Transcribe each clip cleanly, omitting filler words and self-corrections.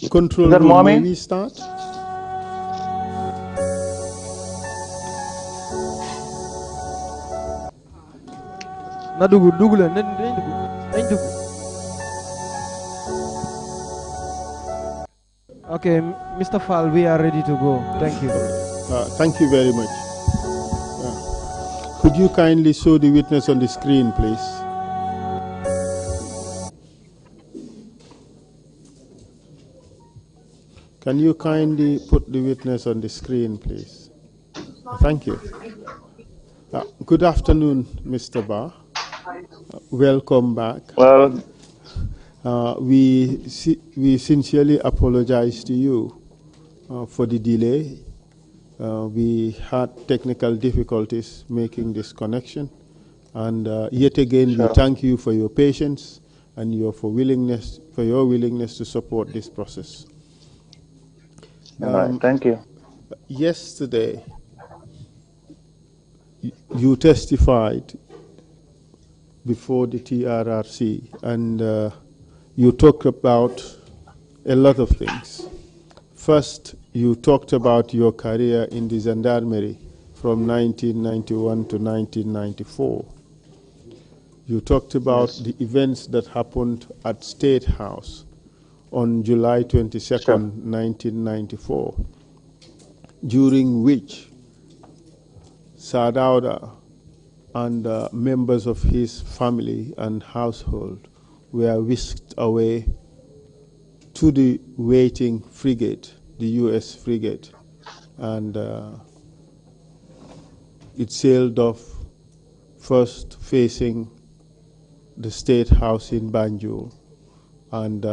Control Is that room, may mommy? we start? Okay, Mr. Fall, we are ready to go. Thank you. Thank you very much. Could you kindly show the witness on the screen, please? Can you kindly put the witness on the screen, please? Thank you. Good afternoon, Mr. Barr. Welcome back. Well, We sincerely apologize to you for the delay. We had technical difficulties making this connection. And yet again, we sure. thank you for your patience and your willingness to support this process. All right. Thank you. Yesterday, you testified before the TRRC, and you talked about a lot of things. First, you talked about your career in the Gendarmerie from 1991 to 1994. You talked about the events that happened at State House on July 22nd, Sure. 1994, during which Sadauda and members of his family and household were whisked away to the waiting frigate, the U.S. frigate, and it sailed off first facing the State House in Banjul, and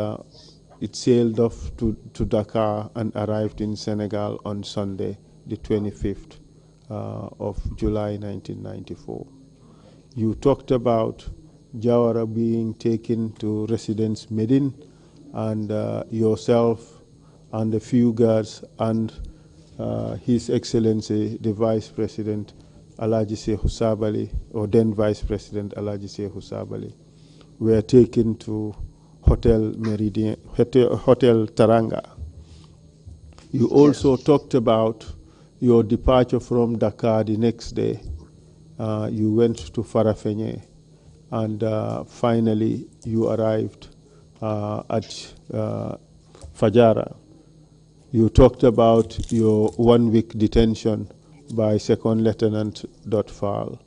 it sailed off to Dakar and arrived in Senegal on Sunday, the 25th of July 1994. You talked about Jawara being taken to Residence Medine, and yourself and a few guards and His Excellency the Vice President Alaji Sehu Sabali, or then Vice President Alaji Sehu Sabali, were taken to Hotel Taranga. You also talked about your departure from Dakar the next day. You went to Farafenye, and finally you arrived at Fajara. You talked about your 1 week detention by Second Lieutenant Dotfal.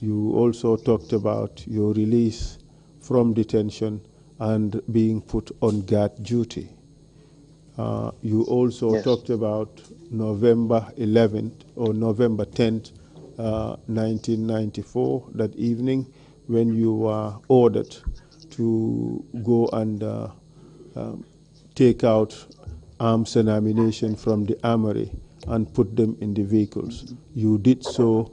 You also talked about your release from detention and being put on guard duty. You also talked about November 11th or November 10th, 1994, that evening, when you were ordered to go and take out arms and ammunition from the armory and put them in the vehicles. You did so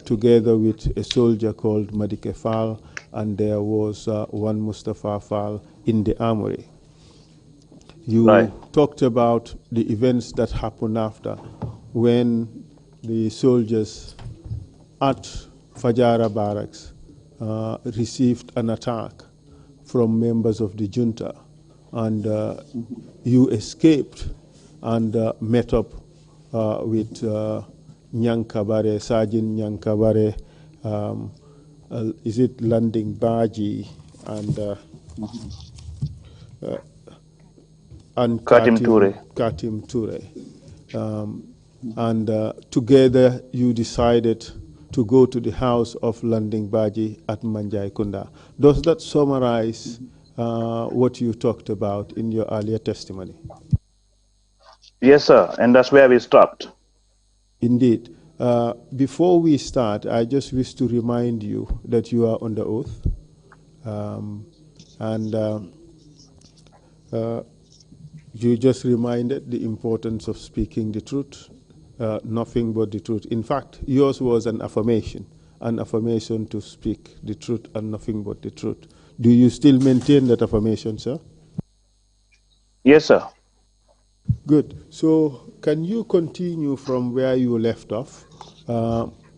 together with a soldier called Madike Fall, and there was one Mustafa Fall in the armory. You talked about the events that happened after, when the soldiers at Fajara barracks received an attack from members of the junta, and you escaped and met up with Nyankabare, Sergeant Nyankabare, is it Landing Baji, and Katim Ture. And together you decided to go to the house of Landing Baji at Manjai Kunda. Does that summarize what you talked about in your earlier testimony? Yes, sir, and that's where we stopped. Indeed. Before we start, I just wish to remind you that you are under oath. You just reminded the importance of speaking the truth, nothing but the truth. In fact, yours was an affirmation to speak the truth and nothing but the truth. Do you still maintain that affirmation, sir? Yes, sir. Good. So can you continue from where you left off?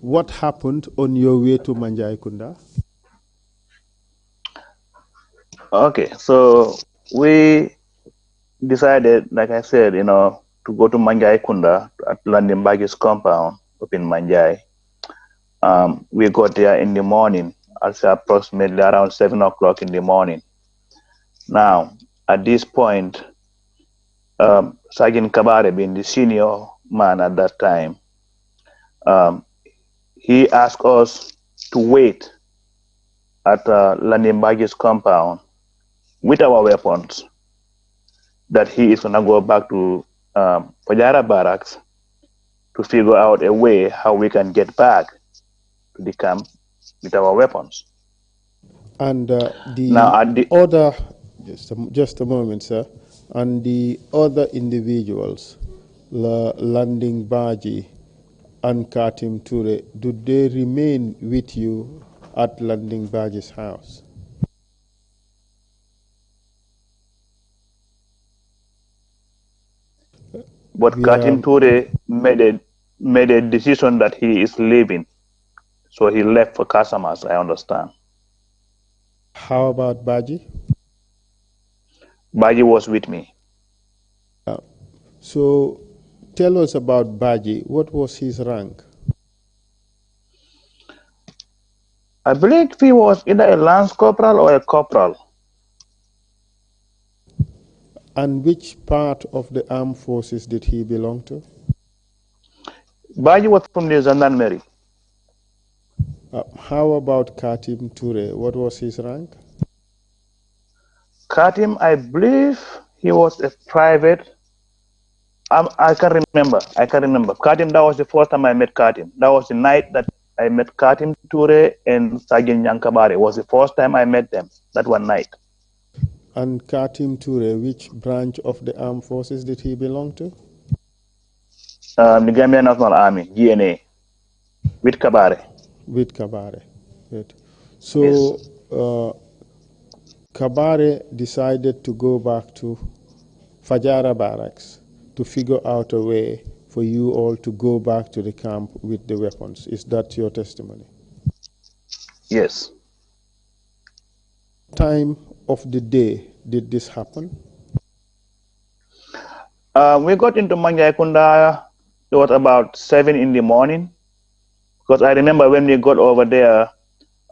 What happened on your way to Manjai Kunda? Okay, so we decided, like I said, to go to Manjai Kunda at London Baggage compound up in Manjai. We got there in the morning, I'll say approximately around 7 o'clock in the morning. Now, at this point, Sergeant Kabare, being the senior man at that time, he asked us to wait at London Baggage compound with our weapons, that he is going to go back to Fajara barracks to figure out a way how we can get back to the camp with our weapons. And Now, the other, just a moment, sir, and the other individuals, Landing Baji and Katim Ture, do they remain with you at Landing Baji's house? but Katim Ture made a decision that he is leaving, so he left for Casamas. I understand. How about Baji? Baji was with me. So tell us about Baji. What was his rank? I believe he was either a lance corporal or a corporal. And which part of the armed forces did he belong to? Baji was from the gendarmerie. How about Katim Ture? What was his rank? Katim, I believe he was a private. I can't remember. Katim, that was the first time I met Katim. That was the night that I met Katim Ture and Sergeant Yankabare. It was the first time I met them, that one night. And Katim Ture, which branch of the armed forces did he belong to? The Gambian National Army, GNA, with Kabare. With Kabare. Right. So Kabare decided to go back to Fajara barracks to figure out a way for you all to go back to the camp with the weapons. Is that your testimony? Yes. Time of the day did this happen? We got into Manjaikunda, it was about 7 in the morning. Because I remember when we got over there,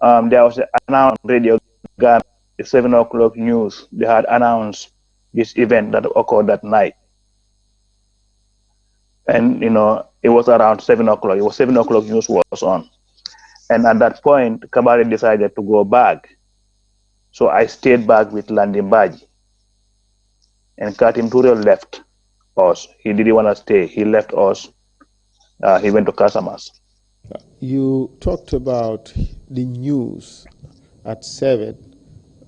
there was an announced radio, the 7 o'clock news. They had announced this event that occurred that night. And, it was around 7 o'clock. It was 7 o'clock news was on. And at that point, Kabari decided to go back. So I stayed back with Landing Baji. And Katim Ture left us. He didn't want to stay. He left us. He went to Casamas. You talked about the news at 7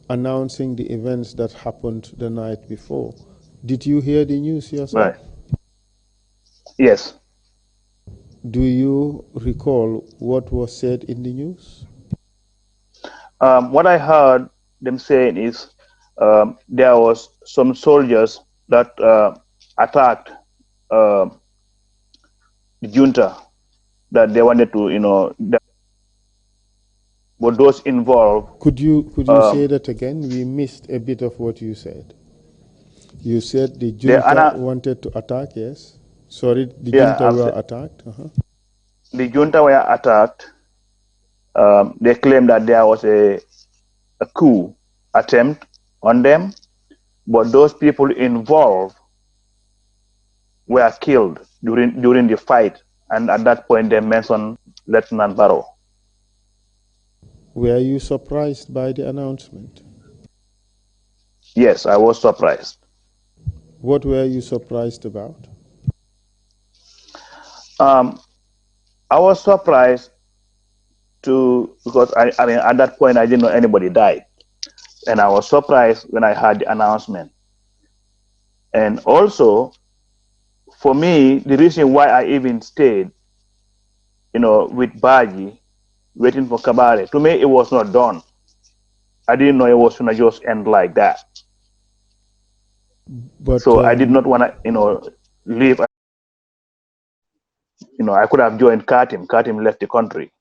announcing the events that happened the night before. Did you hear the news yourself? Right. Yes. Do you recall what was said in the news? What I heard them saying is there was some soldiers that attacked the junta, that they wanted to, but those involved. Could you say that again? We missed a bit of what you said. You said the junta wanted to attack, yes? Sorry, the junta were attacked? The junta were attacked. They claimed that there was a coup attempt on them, but those people involved were killed during the fight. And at that point, they mentioned Lieutenant Barrow. Were you surprised by the announcement? Yes, I was surprised. What were you surprised about? I was surprised because I mean, at that point, I didn't know anybody died. And I was surprised when I heard the announcement. And also, for me, the reason why I even stayed, with Baji, waiting for Kabare, to me, it was not done. I didn't know it was going to just end like that. But, so I did not want to, leave. I could have joined Katim. Katim left the country.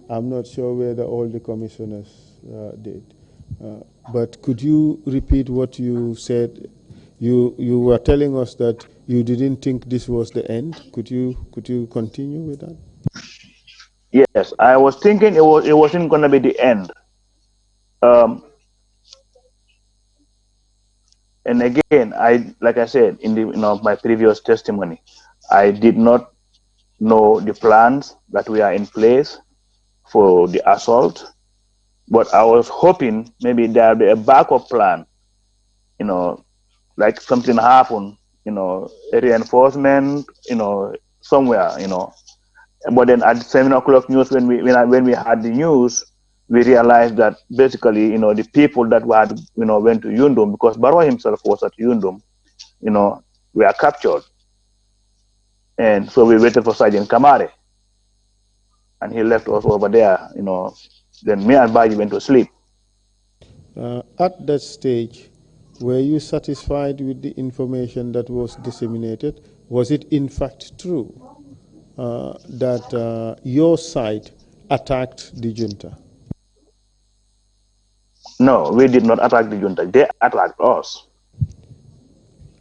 I'm not sure whether all the commissioners did. But could you repeat what you said? You were telling us that you didn't think this was the end. Could you continue with that? Yes, I was thinking it wasn't gonna be the end. Um, and again, like I said in the my previous testimony, I did not know the plans that we are in place for the assault, but I was hoping maybe there'll be a backup plan. You know, like something happened. A reinforcement. Somewhere. But then at 7 o'clock news, when we had the news, we realized that basically, the people that had, went to Yundum, because Barwa himself was at Yundum, were captured. And so we waited for Sergeant Kamare, and he left us over there. Then me and Baji went to sleep. At that stage, were you satisfied with the information that was disseminated? Was it in fact true that your side attacked the junta? No, we did not attack the junta. They attacked us.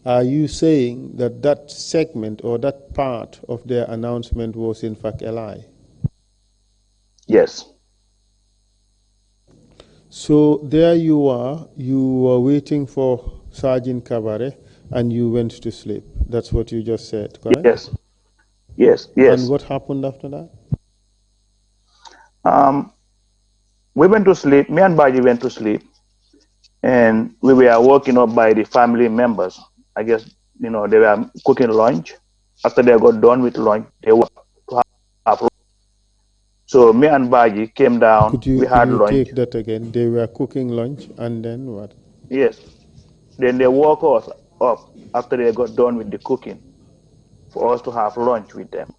Are you saying that that segment or that part of their announcement was in fact a lie? Yes. So there you were waiting for Sergeant Kabare and you went to sleep. That's what you just said, correct? Yes. Yes. And Yes. what happened after that? We went to sleep. Me and Baji went to sleep, and we were woken up by the family members. I guess they were cooking lunch. After they got done with lunch, they were to have lunch. So me and Baji came down. Could you We could had you lunch. take that again? They were cooking lunch and then what? Yes. Then they woke us up after they got done with the cooking for us to have lunch with them.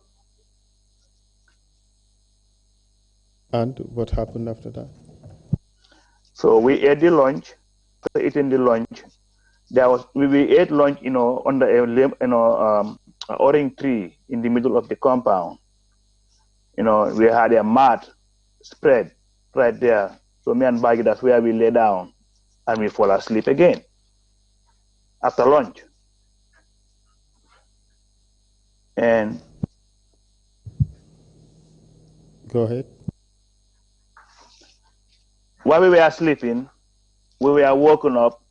And what happened after that? So we ate the lunch. After eating the lunch, we ate lunch, under a orange tree in the middle of the compound. We had a mat spread right there. So me and Baggy, that's where we lay down and we fall asleep again after lunch. And Go ahead. while we were sleeping, we were woken up,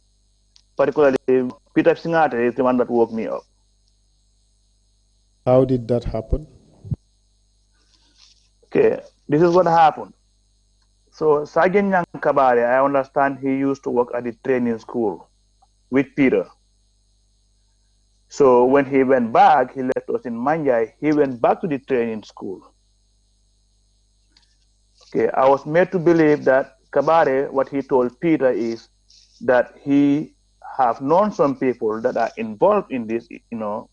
particularly Peter Singate is the one that woke me up. How did that happen? Okay, this is what happened. So Sergeant Nyankabare, I understand he used to work at the training school with Peter. So when he went back, he left us in Manjai, he went back to the training school. Okay, I was made to believe that Kabare, what he told Peter is that he have known some people that are involved in this,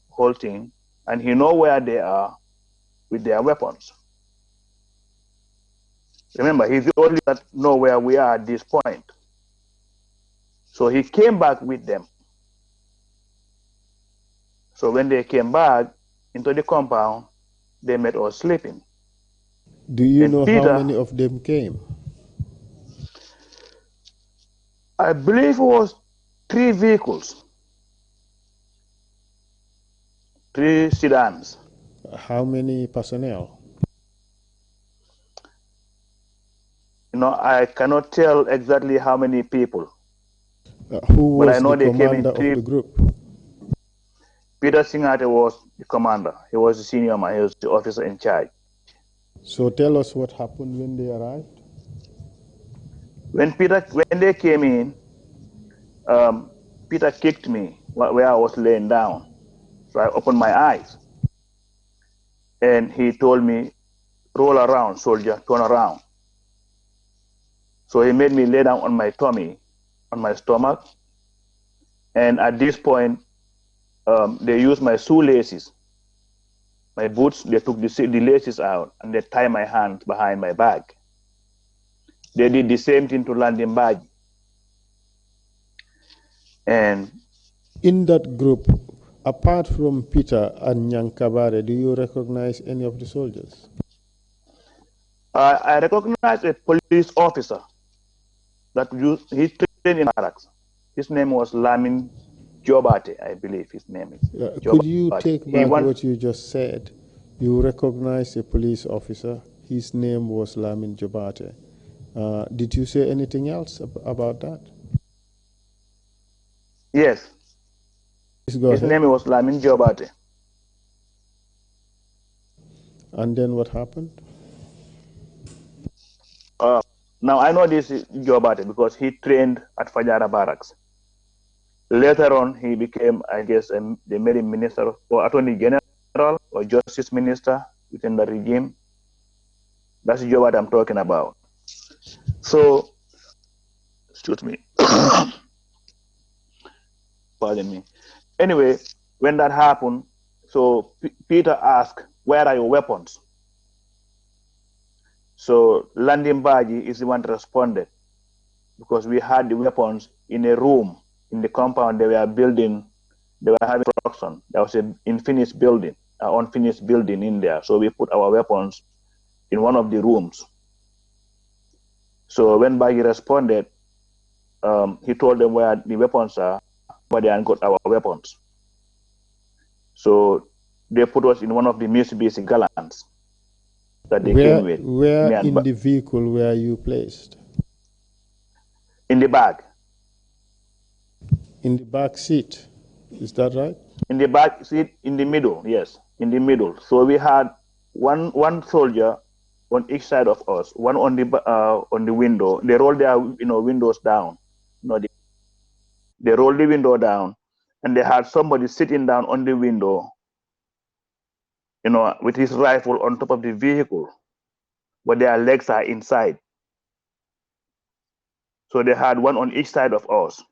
whole thing, and he know where they are with their weapons. Remember, he's the only that know where we are at this point. So he came back with them. So when they came back into the compound, they met us sleeping. Do you And know Peter, how many of them came? I believe it was 3 vehicles, 3 sedans. How many personnel? I cannot tell exactly how many people. Who But I was know the they came in commander 3. of the group? Peter Singate was the commander. He was the senior man. He was the officer in charge. So tell us what happened when they arrived. When they came in, Peter kicked me where I was laying down. So I opened my eyes. And he told me, roll around, soldier, turn around. So he made me lay down on my tummy, on my stomach. And at this point, they used my shoelaces, my boots. They took the laces out and they tied my hands behind my back. They did the same thing to Landing Badge. And in that group, apart from Peter and Nyankabare, do you recognize any of the soldiers? I recognized a police officer. he trained in barracks. His name was Lamin Jobate, I believe his name is. Could you Jobate. take back what you just said? You recognized a police officer. His name was Lamin Jobate. Did you say anything else about that? Yes. Please go his ahead. name was Lamin Jobate. And then what happened? Now I know this is Jobate because he trained at Fajara Barracks. Later on, he became, I guess, the made minister or attorney general or justice minister within the regime. That's Jobate I'm talking about. So, excuse me. Pardon me. Anyway, when that happened, so Peter asked, "Where are your weapons?" So Landing Baji is the one that responded because we had the weapons in a room in the compound they were building. They were having construction. There was an unfinished building in there. So we put our weapons in one of the rooms. So when Baji responded, he told them where the weapons are, but they hadn't got our weapons. So they put us in one of the Mitsubishi Gallants that they came with. Where in the vehicle were you placed? In the back. In the back seat, is that right? In the back seat, in the middle, yes, in the middle. So we had one soldier on each side of us, one on the window. They rolled their windows down. They rolled the window down, and they had somebody sitting down on the window, with his rifle on top of the vehicle, but their legs are inside. So they had one on each side of us.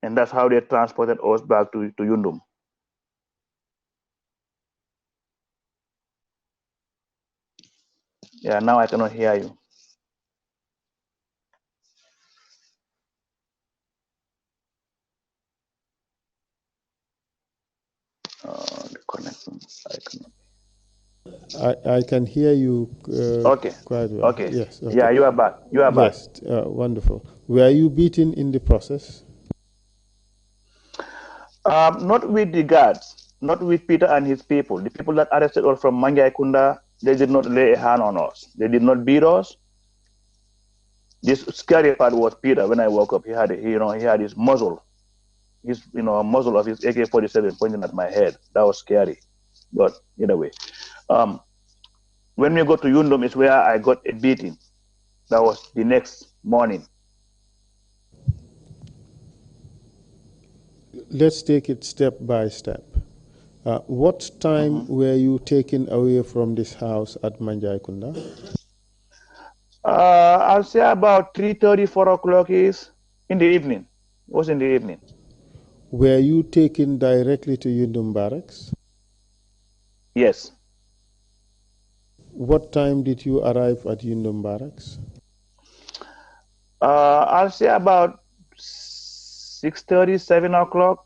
And that's how they transported us back to Yundum. Yeah, now I cannot hear you. The connection. I can hear you Okay. quite well. Okay. Yes. Okay. Yeah, you are back. You are back. Yes. Wonderful. Were you beaten in the process? Not with the guards, not with Peter and his people. The people that arrested us from Manjai Kunda, they did not lay a hand on us. They did not beat us. This scary part was Peter. When I woke up, he had his muzzle, muzzle of his AK-47 pointing at my head. That was scary. But either way, when we got to Yundum is where I got a beating. That was the next morning. Let's take it step by step. What time were you taken away from this house at Manjai Kunda? I'll say about 3:30, 4 o'clock is in the evening. It was in the evening. Were you taken directly to Yundum Barracks? Yes. What time did you arrive at Yundum Barracks? I'll say about 6:30, 7 o'clock.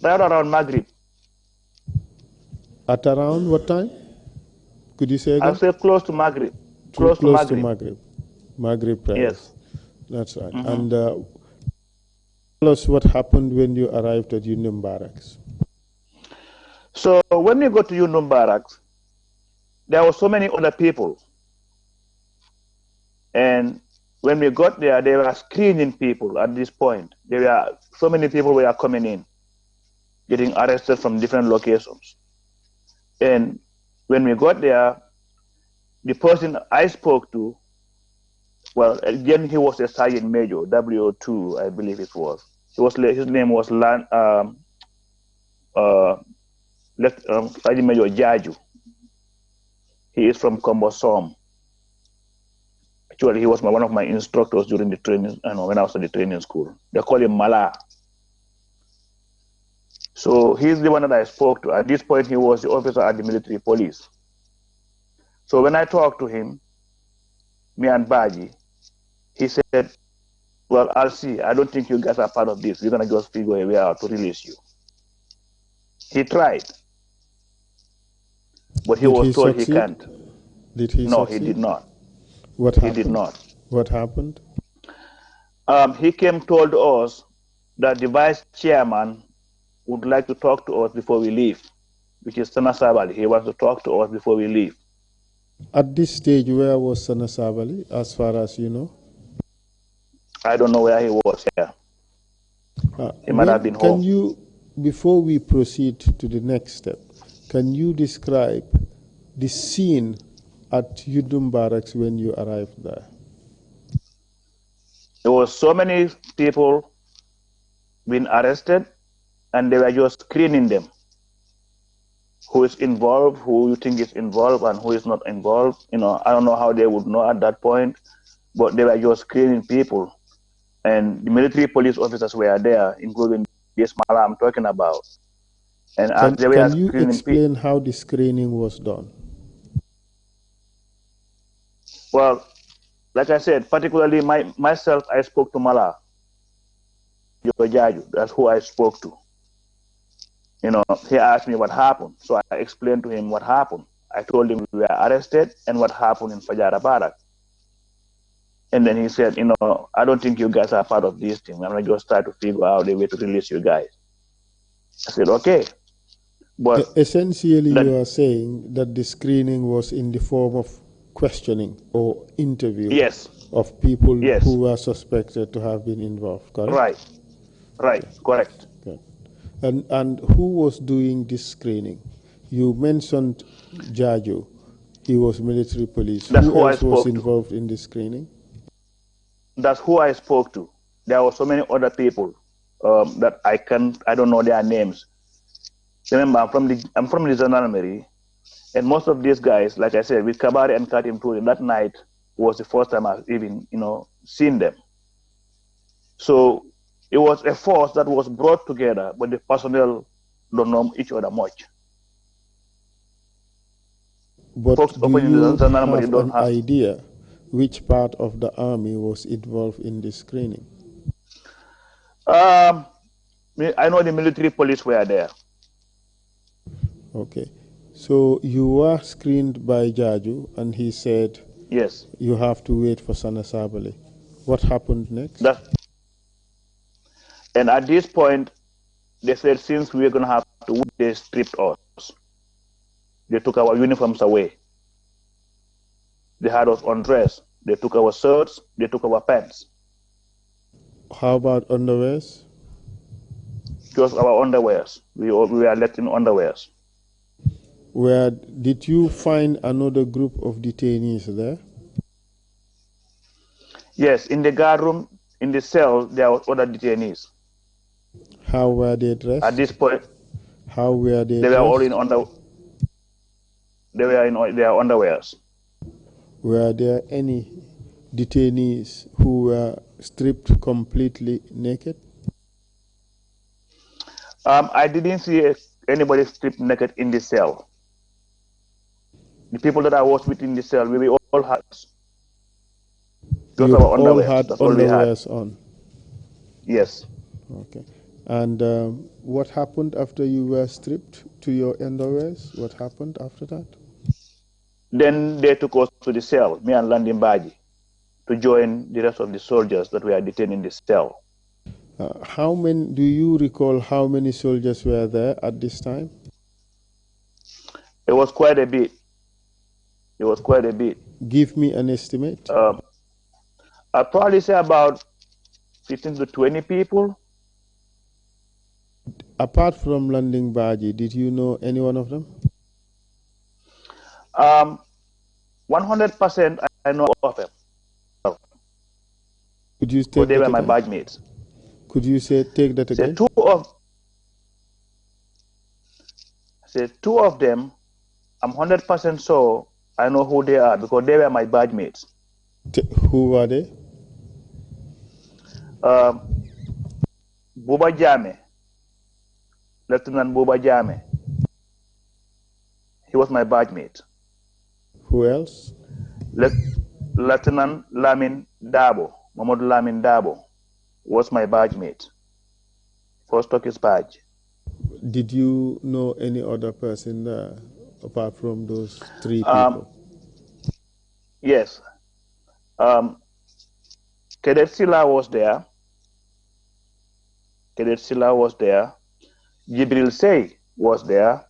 Right around Maghrib. At around what time? Could you say again? I'll say close to Maghrib. Close to Maghrib. Maghrib prayers. Yes. That's right. And tell us what happened when you arrived at Yundum Barracks. So when we got to Yundum Barracks, there were so many other people. And when we got there, they were screening people at this point. So many people were coming in, getting arrested from different locations. And when we got there, the person I spoke to, well, again, he was a sergeant major, WO2, I believe it was. His name was Sergeant Major Jaju. He is from Kombosom. Actually, he was one of my instructors during the training, when I was at the training school. They call him Mala. So he's the one that I spoke to. At this point, he was the officer at the military police. So when I talked to him, me and Baji, he said, well, I'll see. I don't think you guys are part of this. We're going to just figure a way out to release you. He tried, but he was told he can't. Did he No, succeed? he did not. What He happened? did not. What happened? He came told us that the vice chairman would like to talk to us before we leave, which is Sana Sabali. He wants to talk to us before we leave. At this stage, where was Sana Sabali, as far as you know? I don't know where he was here. He might have been home. Can you, before we proceed to the next step, can you describe the scene at Yudum Barracks when you arrived there? There were so many people being arrested, and they were just screening them. Who is involved, who you think is involved, and who is not involved. You know, I don't know how they would know at that point, but they were just screening people. And the military police officers were there, including this Mala I'm talking about. And as they were Can you screening explain how the screening was done? well, like I said, particularly myself, I spoke to Mala. That's who I spoke to. You know, he asked me what happened. So I explained to him what happened. I told him we were arrested and what happened in Fajara Barak. And then he said, you know, I don't think you guys are part of this thing. I'm going to just try to figure out a way to release you guys. I said, okay. But essentially, you are saying that the screening was in the form of questioning or interview yes, of people yes, who were suspected to have been involved, correct? Right, correct. Okay. And who was doing this screening? You mentioned Jajo. He was military police. That's Who who I else was spoke to. involved in the screening? That's who I spoke to. There were so many other people that I don't know their names. Remember, I'm from the gendarmerie, and most of these guys, like I said, with Kabari and Katim Turi, that night was the first time I've even, you know, seen them. So it was a force that was brought together, but the personnel don't know each other much. But Folks do opening you the gendarmerie have don't an have. idea which part of the army was involved in this screening? I know the military police were there. Okay. So you were screened by Jaju, and he said, yes, you have to wait for Sana Sabali. What happened next? And at this point, they said, since we're going to have to wait, they stripped us. They took our uniforms away. They had us undressed. They took our shirts. They took our pants. How about underwears? Just our underwears. We were left in underwears. Did you find another group of detainees there? Yes, in the guard room, in the cell, there were other detainees. How were they dressed? At this point, how were they? They were all in They were in their underwears. Were there any detainees who were stripped completely naked? I didn't see anybody stripped naked in the cell. The people that I was with in the cell, we all had you our all underwears. had That's all we had. underwears on? Yes. Okay. And what happened after you were stripped to your underwears? What happened after that? Then they took us to the cell, me and Landin Baji, to join the rest of the soldiers that were detained in the cell. Do you recall how many soldiers were there at this time? It was quite a bit. It was quite a bit. Give me an estimate. I'd probably say about 15 to 20 people. Apart from Landing Baji, did you know any one of them? 100% I know of them. Could you take they that were my again? badge mates. Could you take that again? Two of them, I'm 100% sure I know who they are because they were my badge mates. Who are they? Buba Jame, Lieutenant Buba Jame. He was my badge mate. Who else? Lieutenant Lamin Dabo, Mahmoud Lamin Dabo, was my badge mate. First took his badge. Did you know any other person there apart from those three people? Yes. Cadet Silla was there. Cadet Silla was there. Jibril Say was there.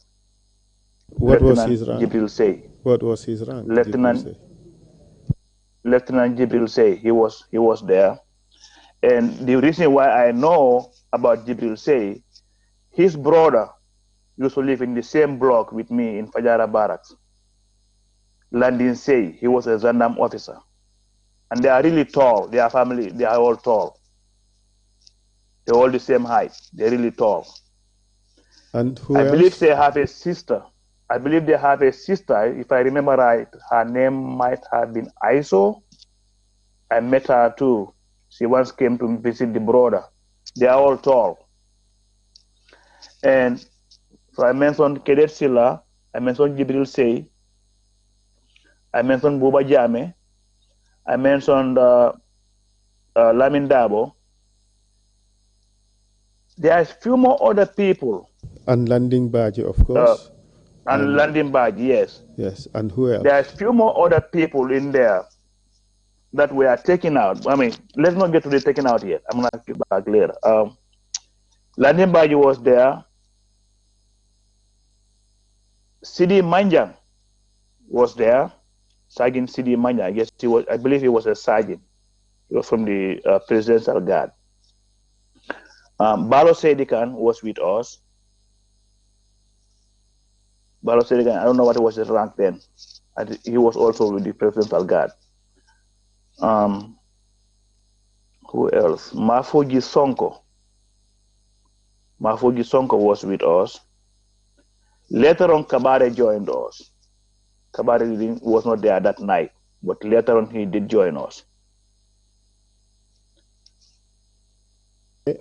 What was Lieutenant his rank? Jibril Say. What was his rank, Jibril Lieutenant say? Lieutenant Jibril Say. He was there. And the reason why I know about Jibril Say, his brother used to live in the same block with me in Fajara Barracks. Landin Say, he was a gendarme officer. And they are really tall. Their family, they are all tall. They're all the same height. They're really tall. And who I believe else? they have a sister. I believe they have a sister. If I remember right, her name might have been Iso. I met her too. She once came to visit the brother. They are all tall. And so I mentioned Cadet Silla. I mentioned Jibril Say. I mentioned Buba Jame. I mentioned Lamin Dabo. There are a few more other people. And Landing Baji, of course. And Landing Badge, yes. Yes, and who else? There are a few more other people in there that were taken out. I mean, let's not get to the taken out yet. I'm going to get back later. Landing Badge was there. Sidi Manjang was there. Sergeant Sidi Manjang. I guess he was. I believe he was a sergeant. He was from the Presidential Guard. Balo Sedikan was with us. Balo Sedikan, I don't know what was his rank then. He was also with the Presidential Guard. Who else? Mafuji Sonko. Mafuji Sonko was with us. Later on, Kabare joined us. Kabare was not there that night, but later on he did join us.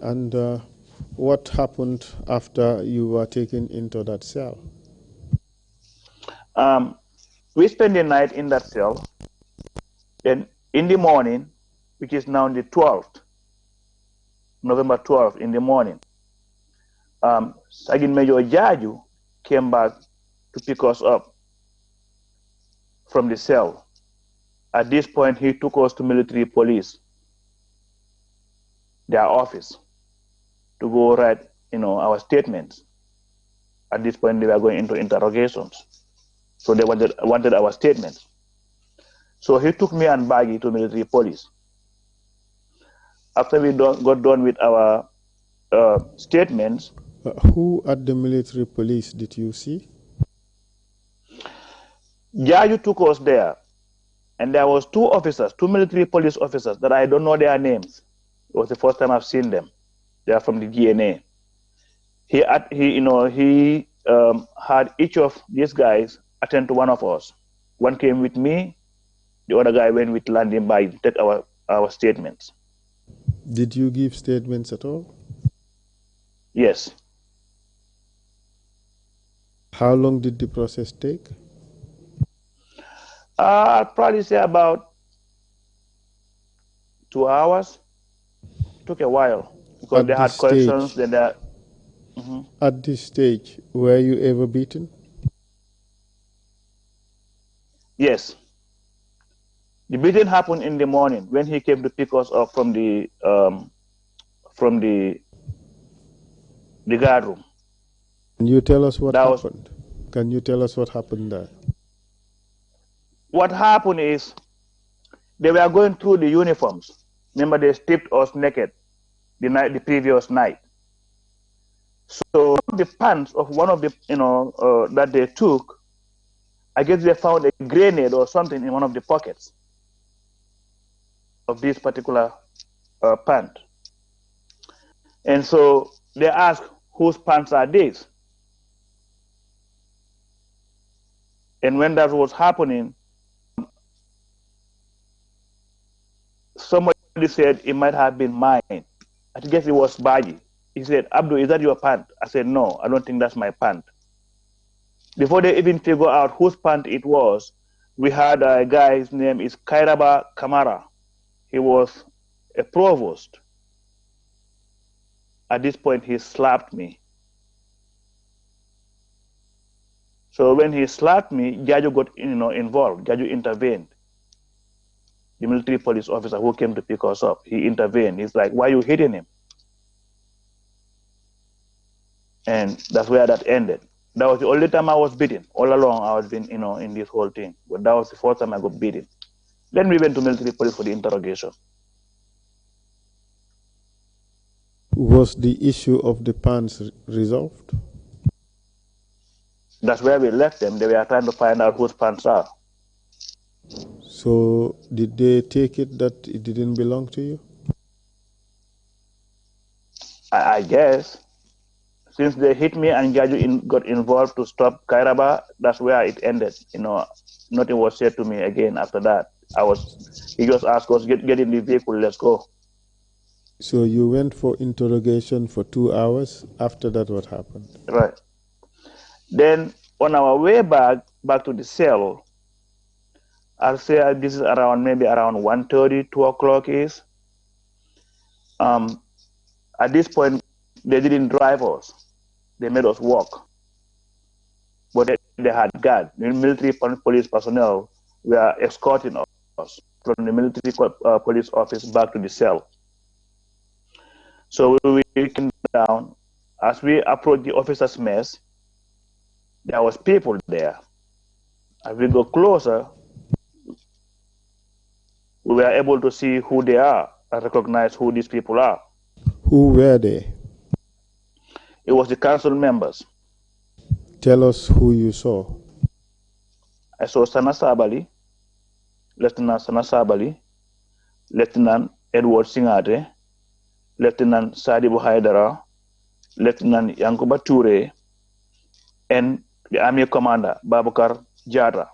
And what happened after you were taken into that cell? We spent the night in that cell. Then in the morning, which is now the 12th, November 12th in the morning, Sergeant Major Jaju came back to pick us up from the cell. At this point, he took us to military police, their office, to go write, our statements. At this point, they were going into interrogations. So they wanted our statements. So he took me and Baggy to military police. After we got done with our statements. Who at the military police did you see? Jaju took us there. And there was two military police officers that I don't know their names. It was the first time I've seen them. They are from the GNA. He had each of these guys attend to one of us. One came with me. The other guy went with Landing by to take our statements. Did you give statements at all? Yes. How long did the process take? I'd probably say about 2 hours. It took a while because At they had this questions. stage, Then At this stage, were you ever beaten? Yes. The beating happened in the morning when he came to pick us up from the guard room. Can you tell us what happened? Can you tell us what happened there? What happened is they were going through the uniforms. Remember, they stripped us naked the previous night. So the pants of one of the that they took, I guess they found a grenade or something in one of the pockets of this particular pant. And so they asked, whose pants are these? And when that was happening, somebody said it might have been mine. I guess it was Baji. He said, Abdul, is that your pant? I said, no, I don't think that's my pant. Before they even figure out whose pant it was, we had a guy, his name is Kairaba Kamara. He was a provost. At this point, he slapped me. So when he slapped me, Jaju got involved. Jaju intervened. the military police officer who came to pick us up, he intervened. He's like, "Why are you hitting him?" And that's where that ended. That was the only time I was beaten. All along, I was been, in this whole thing. But that was the first time I got beaten. Then we went to military police for the interrogation. Was the issue of the pants resolved? That's where we left them. They were trying to find out whose pants are. So did they take it that it didn't belong to you? I guess. Since they hit me and Jaju got involved to stop Kairaba, that's where it ended. Nothing was said to me again after that. He just asked us, get in the vehicle, let's go. So you went for interrogation for 2 hours. After that, what happened? Right. Then on our way back to the cell, I'll say this is maybe around 1:30, 2 o'clock is. At this point, they didn't drive us. They made us walk. But they had guards. The military police personnel were escorting us from the military police office back to the cell. So we came down. As we approached the officers' mess, there was people there. As we got closer, we were able to see who they are and recognize who these people are. Who were they? It was the council members. Tell us who you saw. I saw Sana Sabali, Lieutenant Sana Sabali, Lieutenant Edward Singate, Lieutenant Sadibu Haidara, Lieutenant Yankuba Toure, and the Army Commander, Babukar Jara.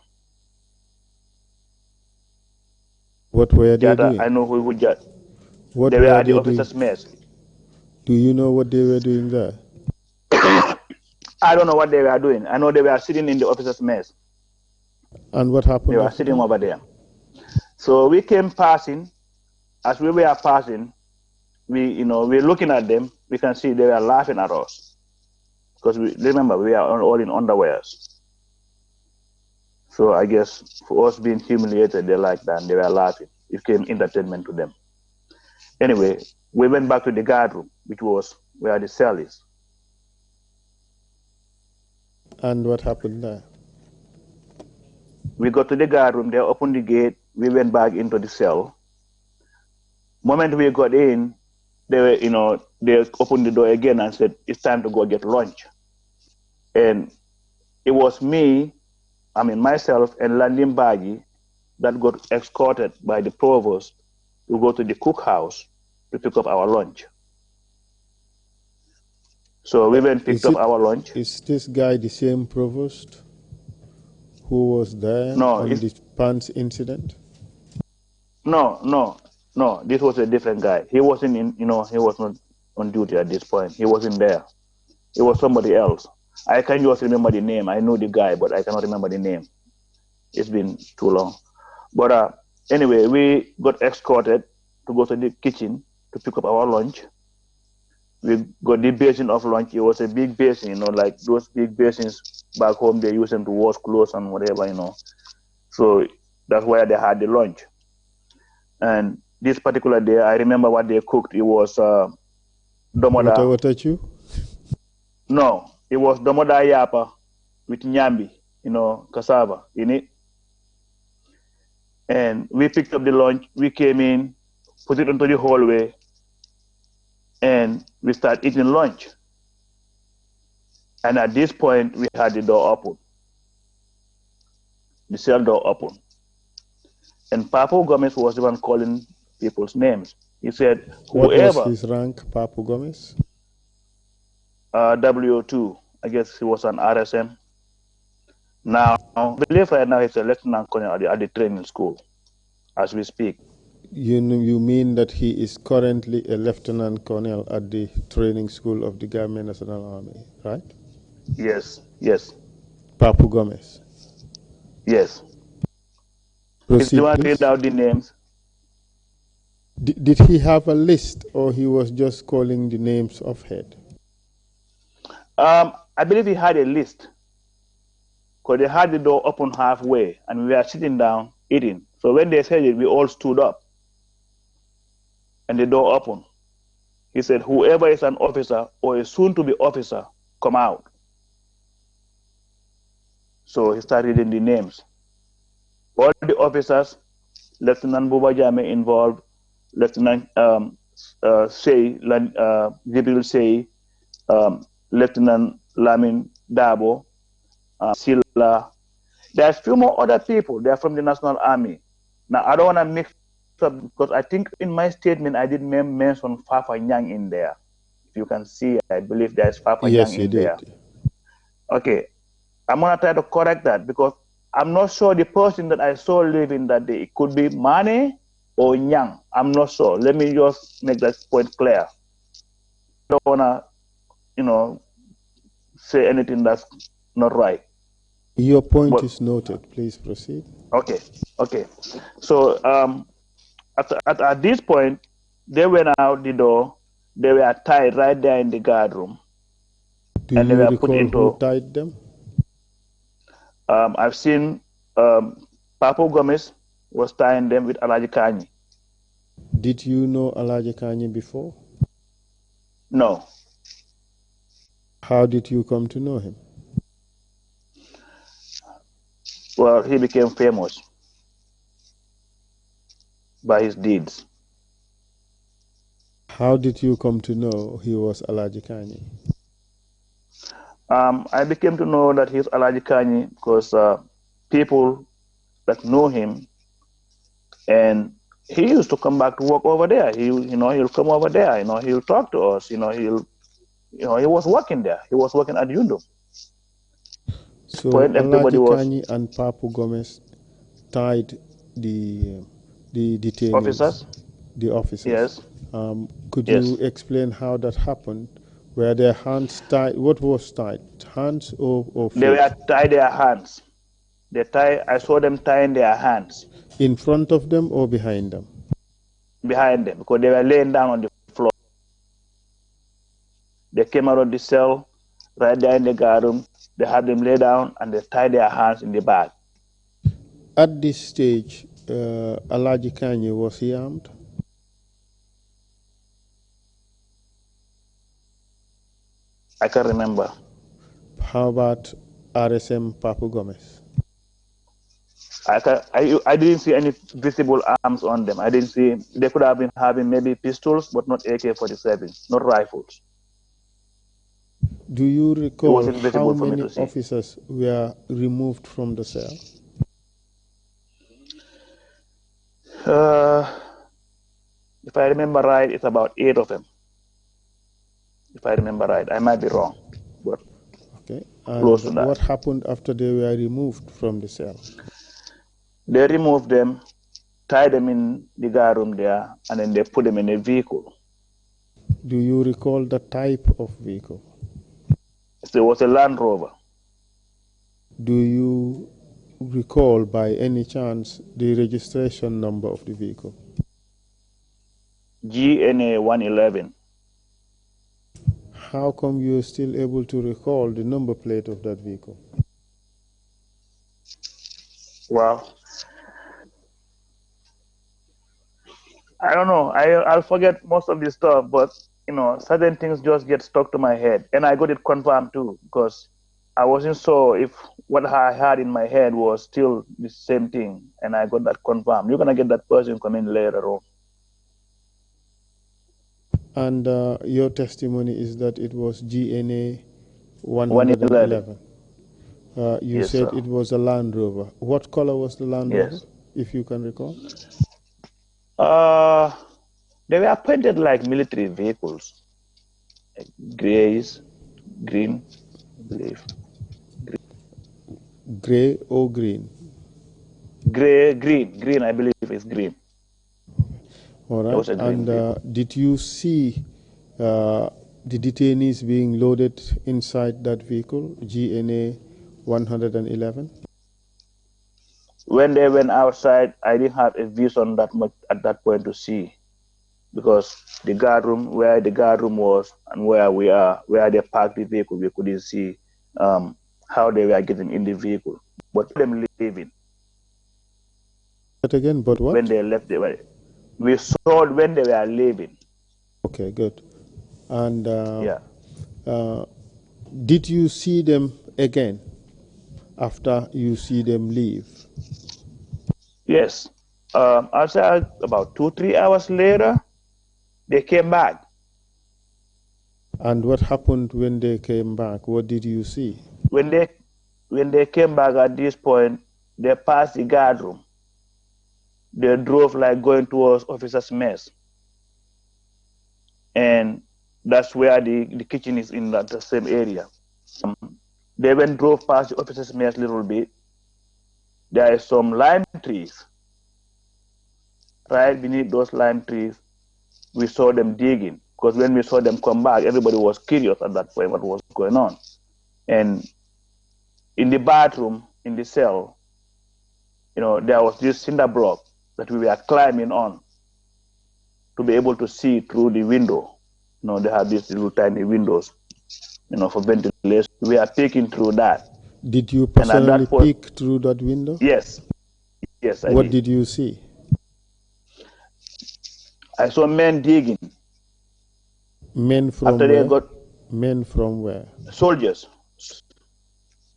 What were they Jara, doing? I know who Jara. What They were were at the they officers' doing? mess. Do you know what they were doing there? I don't know what they were doing. I know they were sitting in the officers' mess. And what happened? They were sitting over there. So we came passing. As we were passing, we're looking at them. We can see they were laughing at us. Because remember, we are all in underwears. So I guess for us being humiliated, they like that, and they were laughing. It became entertainment to them. Anyway, we went back to the guard room, which was where the cell is. And what happened there? We got to the guard room, they opened the gate, we went back into the cell. Moment we got in, they opened the door again and said, "It's time to go get lunch." And it was myself and Landin Bagi that got escorted by the provost to go to the cookhouse to pick up our lunch. So we went and picked up our lunch. Is this guy the same provost who was there on the pants incident? No. This was a different guy. He wasn't he was not on duty at this point. He wasn't there. It was somebody else. I can just remember the name. I know the guy, but I cannot remember the name. It's been too long. But anyway, we got escorted to go to the kitchen to pick up our lunch. We got the basin of lunch. It was a big basin, like those big basins back home. They use them to wash clothes and whatever, So that's where they had the lunch. And this particular day, I remember what they cooked. It was domoda. Watachu? No, it was domoda yapa with nyambi, cassava in it. And we picked up the lunch. We came in, put it onto the hallway, and we started eating lunch. And at this point, we had the door open, the cell door open. And Papo Gomez was the one calling people's names. He said, whoever. What was his rank, Papo Gomez? W2. I guess he was an RSM. Now, I believe right now he's a lieutenant colonel at the training school as we speak. You mean that he is currently a lieutenant colonel at the training school of the Gambia National Army, right? Yes. Papu Gomez. Yes. Proceed, if you want to please. read out the names. Did he have a list, or he was just calling the names off head? I believe he had a list. Because they had the door open halfway, and we were sitting down eating. So when they said it, we all stood up and the door opened. He said, whoever is an officer or a soon-to-be officer, come out. So he started reading the names. All the officers, Lieutenant Buba Jame involved, Lieutenant Jibril Sey, Lieutenant Lamin Dabo, Silla. There's few more other people. They're from the National Army. Now, I don't want to mix up because I think in my statement I did mention Fafa Nyang in there. If you can see, I believe there's Fafa Yes, Nyang you in there. did. Okay, I'm gonna try to correct that because I'm not sure the person that I saw leaving that day. It could be Mane or Nyang. I'm not sure. Let me just make that point clear. I don't wanna, say anything that's not right. Your point But is noted. Please proceed. okay. So at this point, they went out the door. They were tied right there in the guard room, Do and they you were put recall who into. tied them? I've seen Papo Gomez was tying them with Alaji Kanyi. Did you know Alaji Kanyi before? No. How did you come to know him? Well, he became famous by his deeds. How did you come to know he was Alaji Kanyi? I became to know that he's Alaji Kanyi because people that know him, and he used to come back to work over there. He'll come over there. He'll talk to us. He was working there. He was working at Yundum. So Point everybody Alaji was Kanyi and Papu Gomez tied the detainees, officers. the officers. Yes. Could Yes. you explain how that happened? Were their hands tied? What was tied? Hands or feet? They were tied their hands. I saw them tying their hands. In front of them or behind them? Behind them because they were laying down on the floor. They came out of the cell right there in the guard room. They had them lay down and they tied their hands in the back. At this stage, Alaji Kanyi, was he armed? I can remember. How about RSM Papu Gomez? I didn't see any visible arms on them. I didn't see. They could have been having maybe pistols, but not AK-47, not rifles. Do you recall how for me many to see. officers were removed from the cell? If I remember right, it's about 8 of them. If I remember right, I might be wrong, but okay. Close to that. What happened after they were removed from the cell? They removed them, tied them in the guard room there, and then they put them in a vehicle. Do you recall the type of vehicle? So it was a Land Rover. Do you recall by any chance the registration number of the vehicle? GNA 111. How come you're still able to recall the number plate of that vehicle? Well, I don't know. I'll forget most of this stuff, but certain things just get stuck to my head, and I got it confirmed too because I wasn't sure if what I had in my head was still the same thing, and I got that confirmed. You're gonna get that person coming later on. And your testimony is that it was GNA 111. You Yes, said sir. it was a Land Rover. What color was the Land Yes. Rover, if you can recall? They were painted like military vehicles, like grays, green, I believe. Gray or green? Green. I believe it's green. All It right. was a green vehicle. Did you see the detainees being loaded inside that vehicle, GNA 111? When they went outside, I didn't have a vision that much at that point to see, because the guard room, where the guard room was and where we are, where they parked the vehicle, we couldn't see how they were getting in the vehicle. But them leaving. That again, but what? When they left, we saw when they were leaving. Okay, good. And Yeah. did you see them again after you see them leave? Yes. After about 2-3 hours later, they came back. And what happened when they came back? What did you see? When they came back at this point, they passed the guard room. They drove like going towards officers' mess. And that's where the kitchen is in the same area. They went drove past the officers' mess a little bit. There is some lime trees. Right beneath those lime trees, we saw them digging. Because when we saw them come back, everybody was curious at that point what was going on. And in the bathroom, in the cell, there was this cinder block that we were climbing on to be able to see through the window. They have these little tiny windows, for ventilation. We are peeking through that. Did you And at personally that point, peek through that window? yes, I What did. did you see? I saw men digging. Men from After where? they got Men from where? soldiers.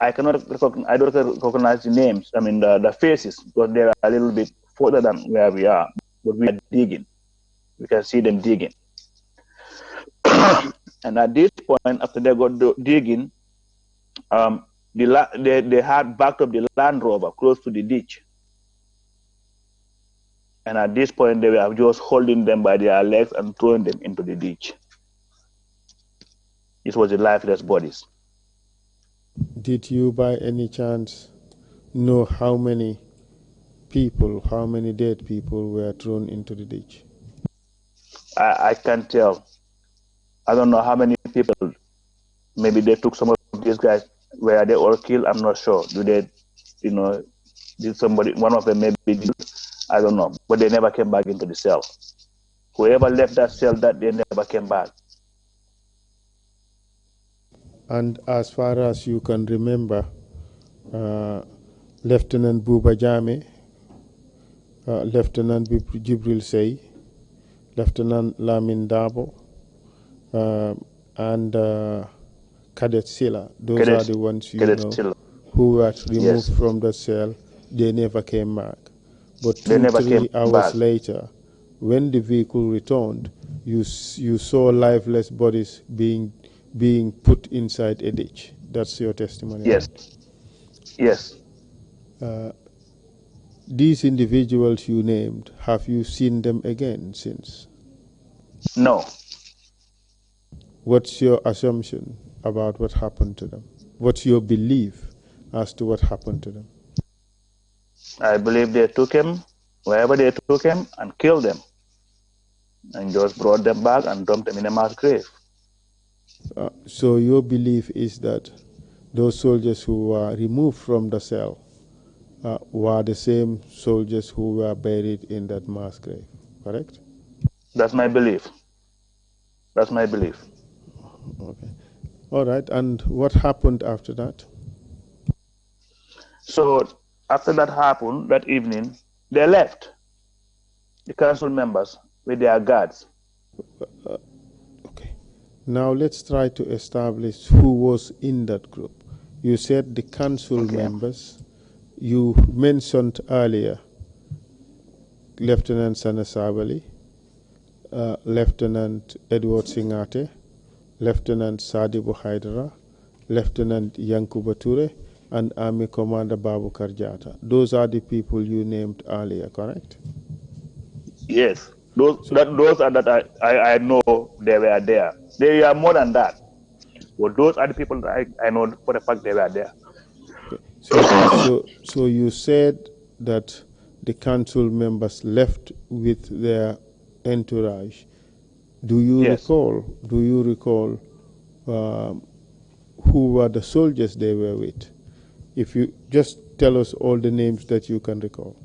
I don't recognize the names. I mean the faces, because they are a little bit further than where we are. But we are digging. We can see them digging. And at this point, after they got digging, they had backed up the Land Rover close to the ditch. And at this point, they were just holding them by their legs and throwing them into the ditch. It was the lifeless bodies. Did you by any chance know how many dead people were thrown into the ditch? I can't tell. I don't know how many people. Maybe they took some of these guys. Were they all killed? I'm not sure. Did somebody, one of them maybe, I don't know. But they never came back into the cell. Whoever left that cell, that they never came back. And as far as you can remember, Lieutenant Buba Jame, Lieutenant Jibril Sey, Lieutenant Lamin Dabo, and Cadet Silla, those are the ones who were removed from the cell. They never came back. But 2-3 hours later, when the vehicle returned, you saw lifeless bodies being put inside a ditch. That's your testimony. Yes. Right? Yes. These individuals you named, have you seen them again since? No. What's your assumption about what happened to them? What's your belief as to what happened to them? I believe they took him, wherever they took him, and killed them. And just brought them back and dumped them in a mass grave. So your belief is that those soldiers who were removed from the cell were the same soldiers who were buried in that mass grave, correct? That's my belief. That's my belief. Okay. All right. And what happened after that? So after that happened, that evening, they left, the council members with their guards. Okay. Now let's try to establish who was in that group. You said the council members. You mentioned earlier Lieutenant Sanasabali, Lieutenant Edward Singate, Lieutenant Sadibu Haidara, Lieutenant Yankuba Ture, and Army Commander Babu Karjata. Those are the people you named earlier, correct? Yes. Those are that I know they were there. They are more than that. Well, those are the people that I know for the fact they were there. Okay. So you said that the council members left with their entourage. Do you recall who were the soldiers they were with? If you just tell us all the names that you can recall.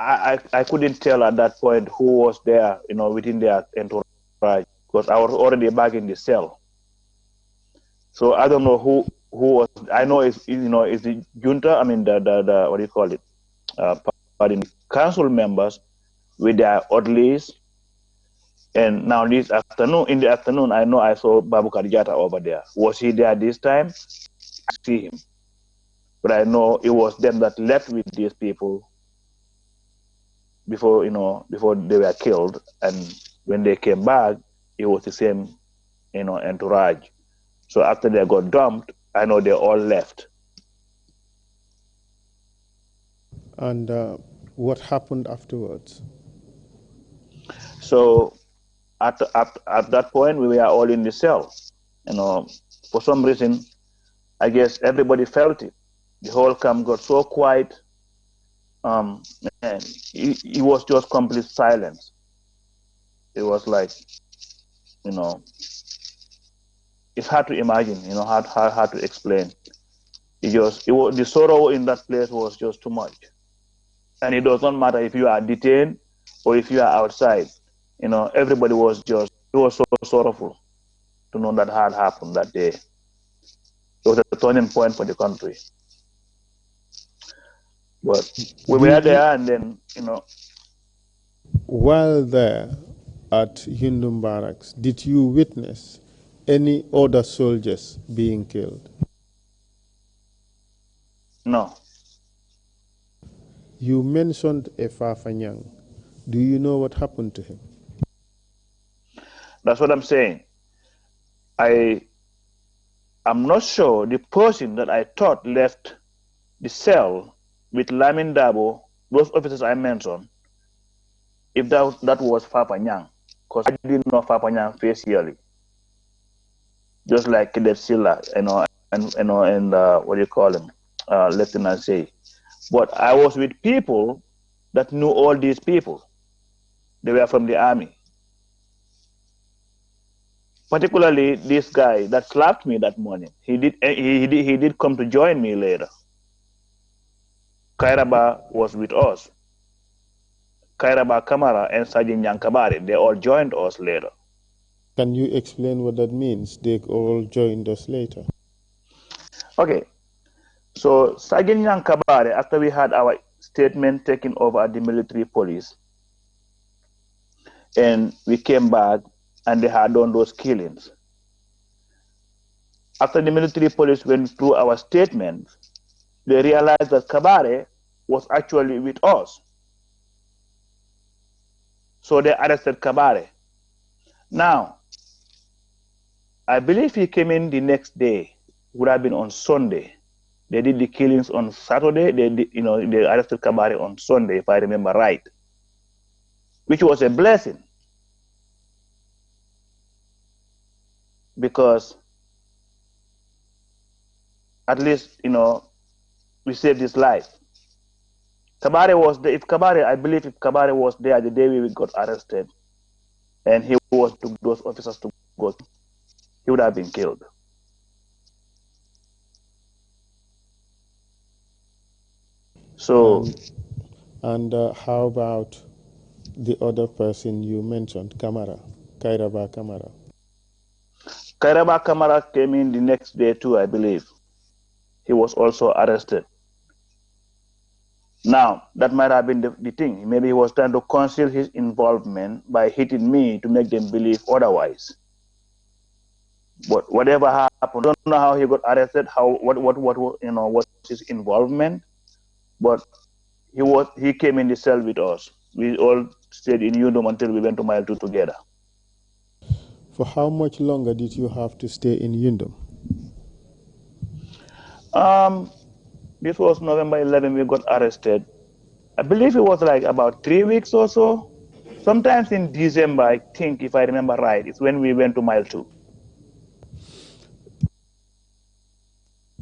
I couldn't tell at that point who was there, within their entourage, because I was already back in the cell. So I don't know who who was, I know is the junta. I mean the what do you call it? Pardon, council members with their orderlies. And now this afternoon, in the afternoon, I know I saw Babu Karjata over there. Was he there this time? I see him, but I know it was them that left with these people before before they were killed, and when they came back, it was the same entourage. So after they got dumped, I know they all left. And what happened afterwards? So at that point, we were all in the cell. For some reason, I guess everybody felt it. The whole camp got so quiet. Um, and it was just complete silence. It was like, it's hard to imagine, hard to explain. The sorrow in that place was just too much. And it does not matter if you are detained or if you are outside. Everybody was it was so sorrowful to know that had happened that day. It was a turning point for the country. But we were there, and then, While there at Hindum Barracks, did you witness any other soldiers being killed? no. You mentioned Efafanyang. Do you know what happened to him? That's what I'm saying. I'm not sure the person that I thought left the cell with Lamin Dabo, those officers I mentioned, if that was Fapanyang, because I didn't know Fapanyang facially, just like Cadet Silla, and what do you call him, Lieutenant Say. But I was with people that knew all these people. They were from the army. Particularly this guy that slapped me that morning. He did come to join me later. Kairaba was with us. Kairaba Kamara and Sergeant Yankabari, they all joined us later. Can you explain what that means? They all joined us later. Okay, so Sergeant Yankabari, after we had our statement taken over at the military police, and we came back and they had done those killings. After the military police went through our statement, they realized that Kabare was actually with us. So they arrested Kabare. Now, I believe he came in the next day, would have been on Sunday. They did the killings on Saturday. They arrested Kabare on Sunday, if I remember right, which was a blessing because at least we saved his life. Kabare was there. I believe if Kabare was there the day we got arrested, and he was took those officers to go, he would have been killed. So, and how about the other person you mentioned, Kairaba Kamara? Kairaba Kamara came in the next day too, I believe. He was also arrested. Now, that might have been the thing. Maybe he was trying to conceal his involvement by hitting me to make them believe otherwise. But whatever happened, I don't know how he got arrested, what his involvement, but he came in the cell with us. We all stayed in Unum until we went to Mile 2 together. For how much longer did you have to stay in Yundum? This was November 11, we got arrested. I believe it was like about 3 weeks or so. Sometimes in December, I think, if I remember right, it's when we went to Mile 2.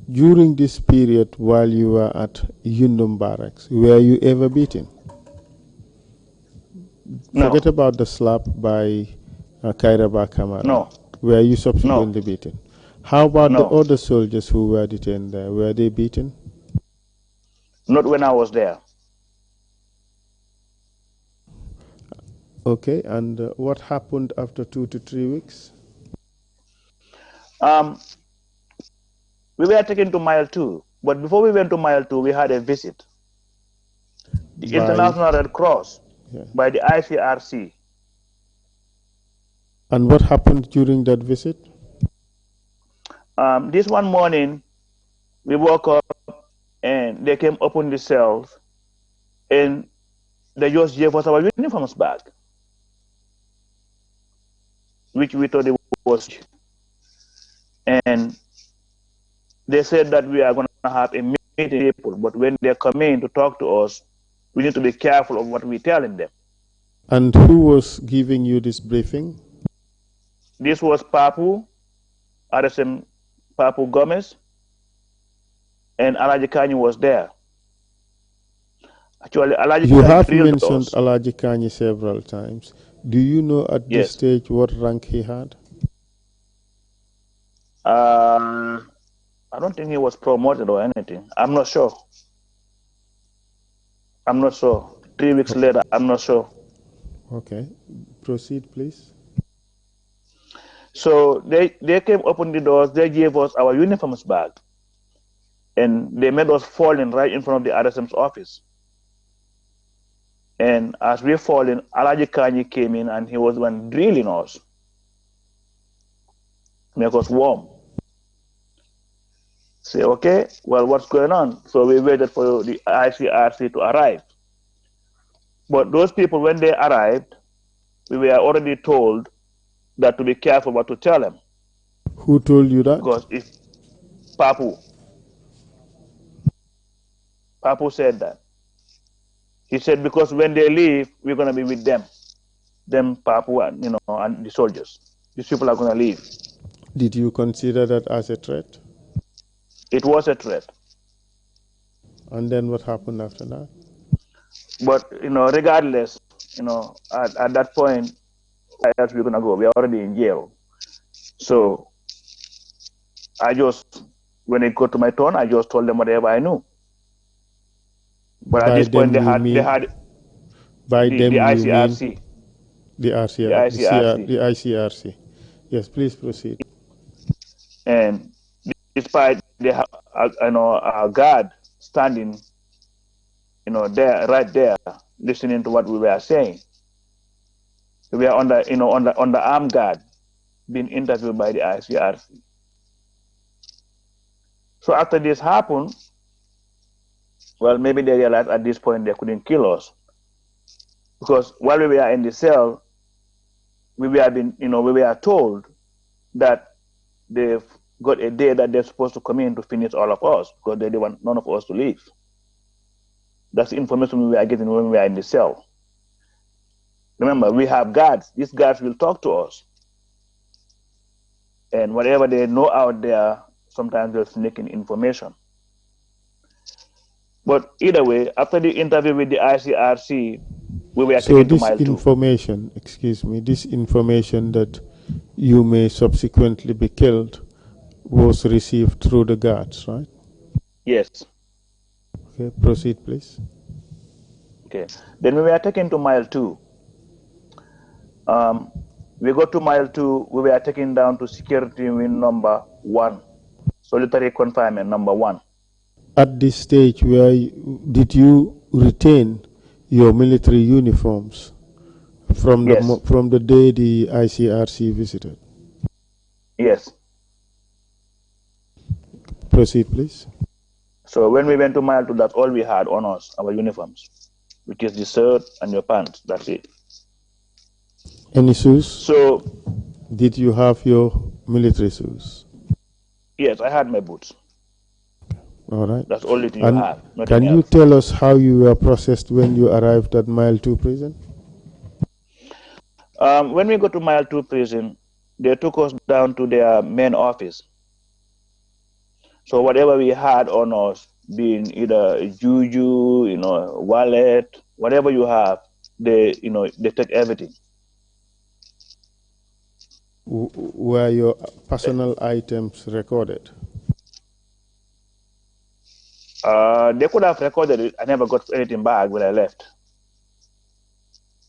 During this period while you were at Yundum Barracks, were you ever beaten? No. Forget about the slap by Kairaba Kamara. No. Were you subsequently beaten? How about the other soldiers who were detained there? Were they beaten? Not when I was there. Okay, and what happened after 2 to 3 weeks? We were taken to mile 2, but before we went to mile 2, we had a visit. The International Red Cross, by the ICRC. And what happened during that visit? This one morning, we woke up and they came open the cells and they just gave us our uniforms back, which we thought it was. And they said that we are going to have a meeting with people, but when they come in to talk to us, we need to be careful of what we're telling them. And who was giving you this briefing? This was Papu, RSM Papu Gomez, and Alaji Kanyi was there. Actually, Alaji You Kanyi have drilled mentioned us. Alaji Kanyi several times. Do you know at this stage what rank he had? I don't think he was promoted or anything. I'm not sure. 3 weeks later, I'm not sure. Okay. Proceed, please. So they came open the doors, they gave us our uniforms back. And they made us fall in right in front of the RSM's office. And as we fall in, Alaji Kanyi came in and he was the one drilling us. Make us warm. Say, okay, well, what's going on? So we waited for the ICRC to arrive. But those people, when they arrived, we were already told that to be careful what to tell them. Who told you that? Because if Papu said that. He said, because when they leave, we're going to be with them. Them Papu and, and the soldiers. These people are going to leave. Did you consider that as a threat? It was a threat. And then what happened after that? But, regardless, at that point, where else we're going to go? We're already in jail. So I just, when it got to my turn, I just told them whatever I knew. But at this point, they had the ICRC. The ICRC. Yes, please proceed. And despite they have, a guard standing, there, right there, listening to what we were saying. We were on the armed guard, being interviewed by the ICRC. So after this happened, well, maybe they realized at this point they couldn't kill us, because while we were in the cell, we were told that they've got a day that they're supposed to come in to finish all of us, because they didn't want none of us to leave. That's the information we were getting when we were in the cell. Remember, we have guards. These guards will talk to us. And whatever they know out there, sometimes they're sneaking information. But either way, after the interview with the ICRC, we were taken to mile 2. This information that you may subsequently be killed was received through the guards, right? Yes. Okay, proceed, please. Okay. Then we were taken to mile 2. We got to mile 2, we were taken down to security wing number 1, solitary confinement number 1. At this stage, did you retain your military uniforms from the day the ICRC visited? Yes. Proceed, please. So when we went to mile 2, that's all we had on us, our uniforms, which is the shirt and your pants. That's it. Any shoes? So, did you have your military shoes? Yes, I had my boots. All right. That's the only thing you have. Can you tell us how you were processed when you arrived at mile 2 prison? When we got to mile 2 prison, they took us down to their main office. So whatever we had on us, being either a juju, wallet, whatever you have, they take everything. Were your personal items recorded? They could have recorded it. I never got anything back when I left.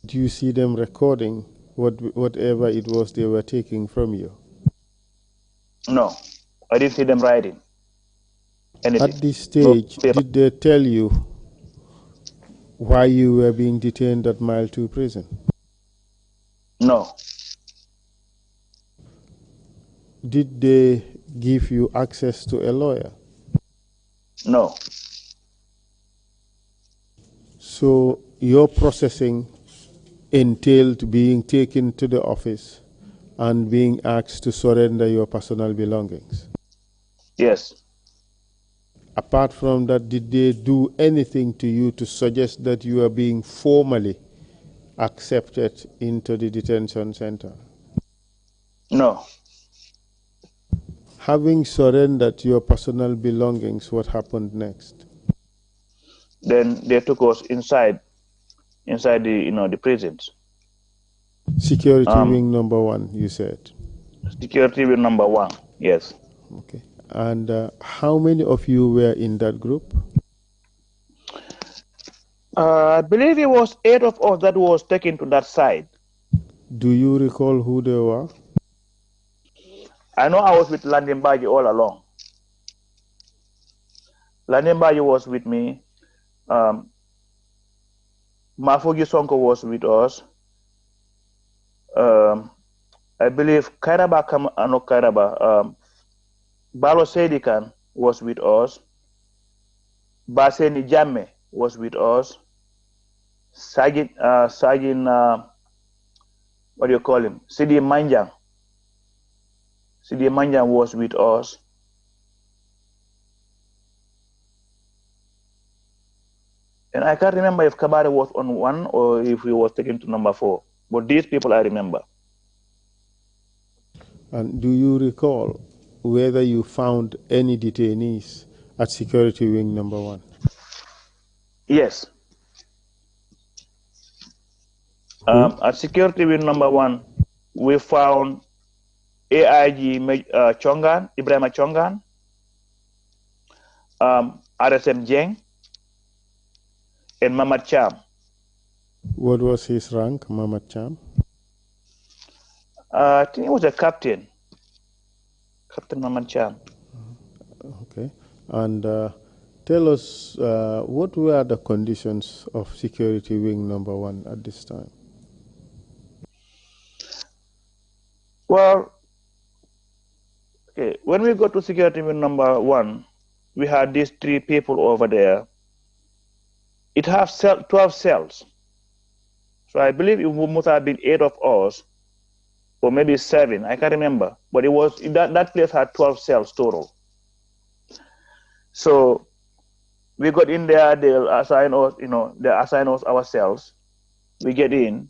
Do you see them recording whatever it was they were taking from you? No, I didn't see them writing. anything. At this No stage, paper. did they tell you why you were being detained at Mile 2 prison? No. Did they give you access to a lawyer? No. So your processing entailed being taken to the office and being asked to surrender your personal belongings. Yes. Apart from that, did they do anything to you to suggest that you are being formally accepted into the detention center? No. Having surrendered your personal belongings, what happened next? Then they took us inside the the prisons. Security wing number 1, you said. Security wing number 1. Yes. Okay. And how many of you were in that group? I believe it was 8 of us that was taken to that side. Do you recall who they were? I know I was with Landimbaji all along. Landimbaji was with me. Mafugi Sonko was with us. I believe Kairaba, no Kairaba, Balo Sedikan was with us. Baseni Jamme was with us. Sajin, what do you call him? Sidi Manjang. Sidi Manjang was with us. And I can't remember if Kabare was on 1 or if he was taken to number 4. But these people I remember. And do you recall whether you found any detainees at security wing number 1? Yes. At security wing number 1, we found AIG Chongan, Ibrahima Chongan, RSM Jeng, and Mamad Cham. What was his rank, Mamad Cham? I think he was a captain. Captain Mamad Cham. Okay. And tell us, what were the conditions of security wing number 1 at this time? Well, okay, when we got to security wing number 1, we had these 3 people over there. It has 12 cells. So I believe it must have been 8 of us, or maybe 7. I can't remember. But it was that place had 12 cells total. So we got in there. They'll assign us, they assign us our cells. We get in,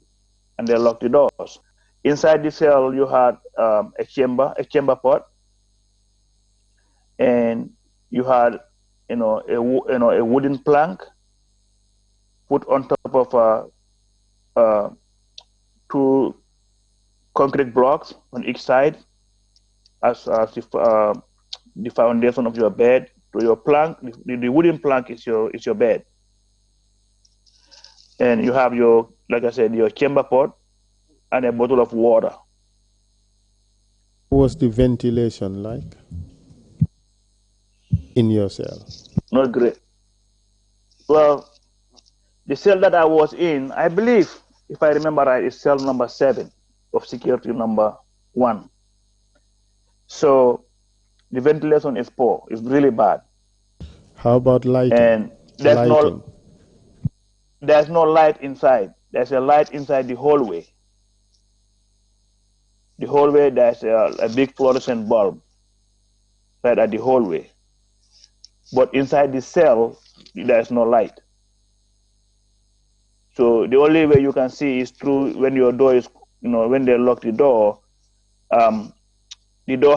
and they lock the doors. Inside the cell, you had a chamber pot, and you had, a wooden plank put on top of 2 concrete blocks on each side as if, the foundation of your bed. To your plank, the wooden plank is your bed, and you have like I said, your chamber pot and a bottle of water. What was the ventilation like in your cell? Not great. Well, the cell that I was in, I believe, if I remember right, is cell number 7 of security number 1. So the ventilation is poor. It's really bad. How about lighting? And there's no light inside. There's a light inside the hallway. The hallway, there's a big fluorescent bulb right at the hallway. But inside the cell, there's no light. So the only way you can see is through when your door is, when they lock the door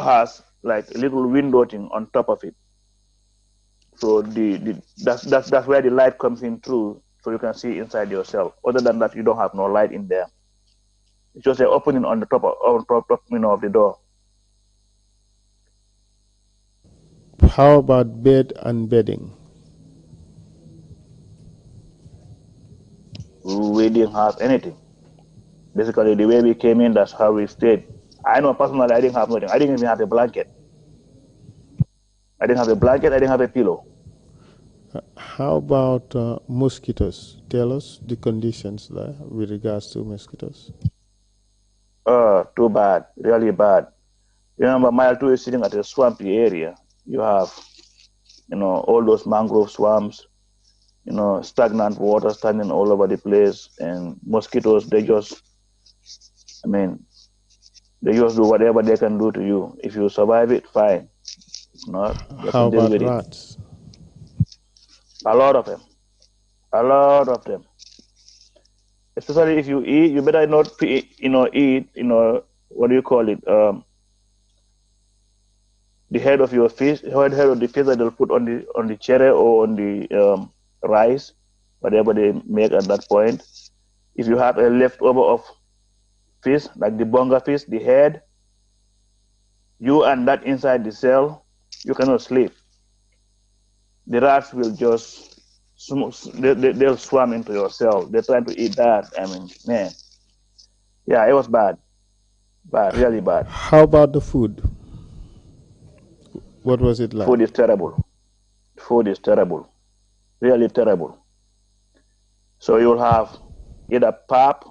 has like a little window thing on top of it. So that's where the light comes in through, so you can see inside your cell. Other than that, you don't have no light in there. It's just an opening on the top of the door. How about bed and bedding? We didn't have anything. Basically, the way we came in, that's how we stayed. I know personally, I didn't have nothing. I didn't even have a blanket. I didn't have a blanket. I didn't have a pillow. How about mosquitoes? Tell us the conditions there with regards to mosquitoes. Too bad, really bad. Remember, mile 2 is sitting at a swampy area. You have, all those mangrove swamps, stagnant water standing all over the place, and mosquitoes, they just do whatever they can do to you. If you survive it, fine. If not, you have to How deal about with it. rats? A lot of them. A lot of them. Especially if you eat, you better not, eat, what do you call it? The head of your fish, head of the fish that they'll put on the cherry or on the rice, whatever they make at that point. If you have a leftover of fish, like the bonga fish, the head, you and that inside the cell, you cannot sleep. The rats will just, they'll swim into your cell. They're trying to eat that. Man. Yeah, it was bad. Bad, really bad. How about the food? What was it like? Food is terrible. Food is terrible. Really terrible. So you'll have either pap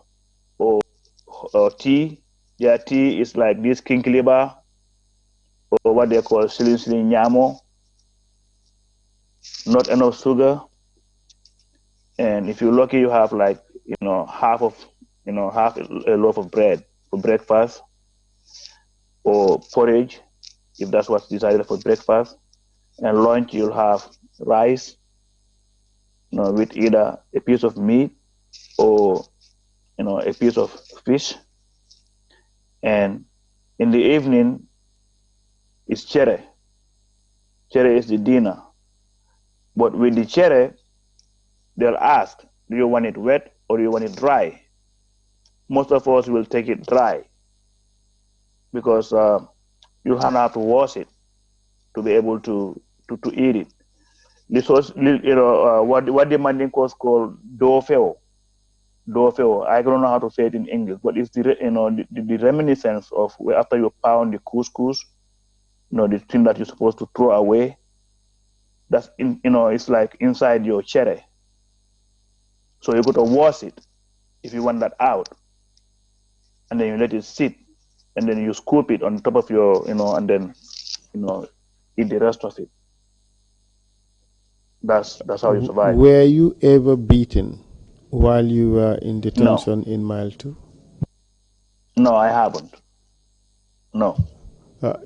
or tea. Yeah, tea is like this kinkiliba or what they call silin nyamo. Not enough sugar. And if you're lucky, you have like, half a loaf of bread for breakfast, or porridge, if that's what's decided for breakfast. And lunch, you'll have rice, with either a piece of meat or, a piece of fish. And in the evening, it's cherry. Cherry is the dinner. But with the cherry, they'll ask, do you want it wet or do you want it dry? Most of us will take it dry because you have to wash it to be able to eat it. This was, what the Manding course called dofeo. Dofeo. I don't know how to say it in English, but it's the reminiscence of where after you pound the couscous, the thing that you're supposed to throw away. That's it's like inside your cherry. So you got to wash it if you want that out, and then you let it sit, and then you scoop it on top of your, and then, eat the rest of it. That's how you survive. Were you ever beaten while you were in No. detention in mile 2? No, I haven't. No.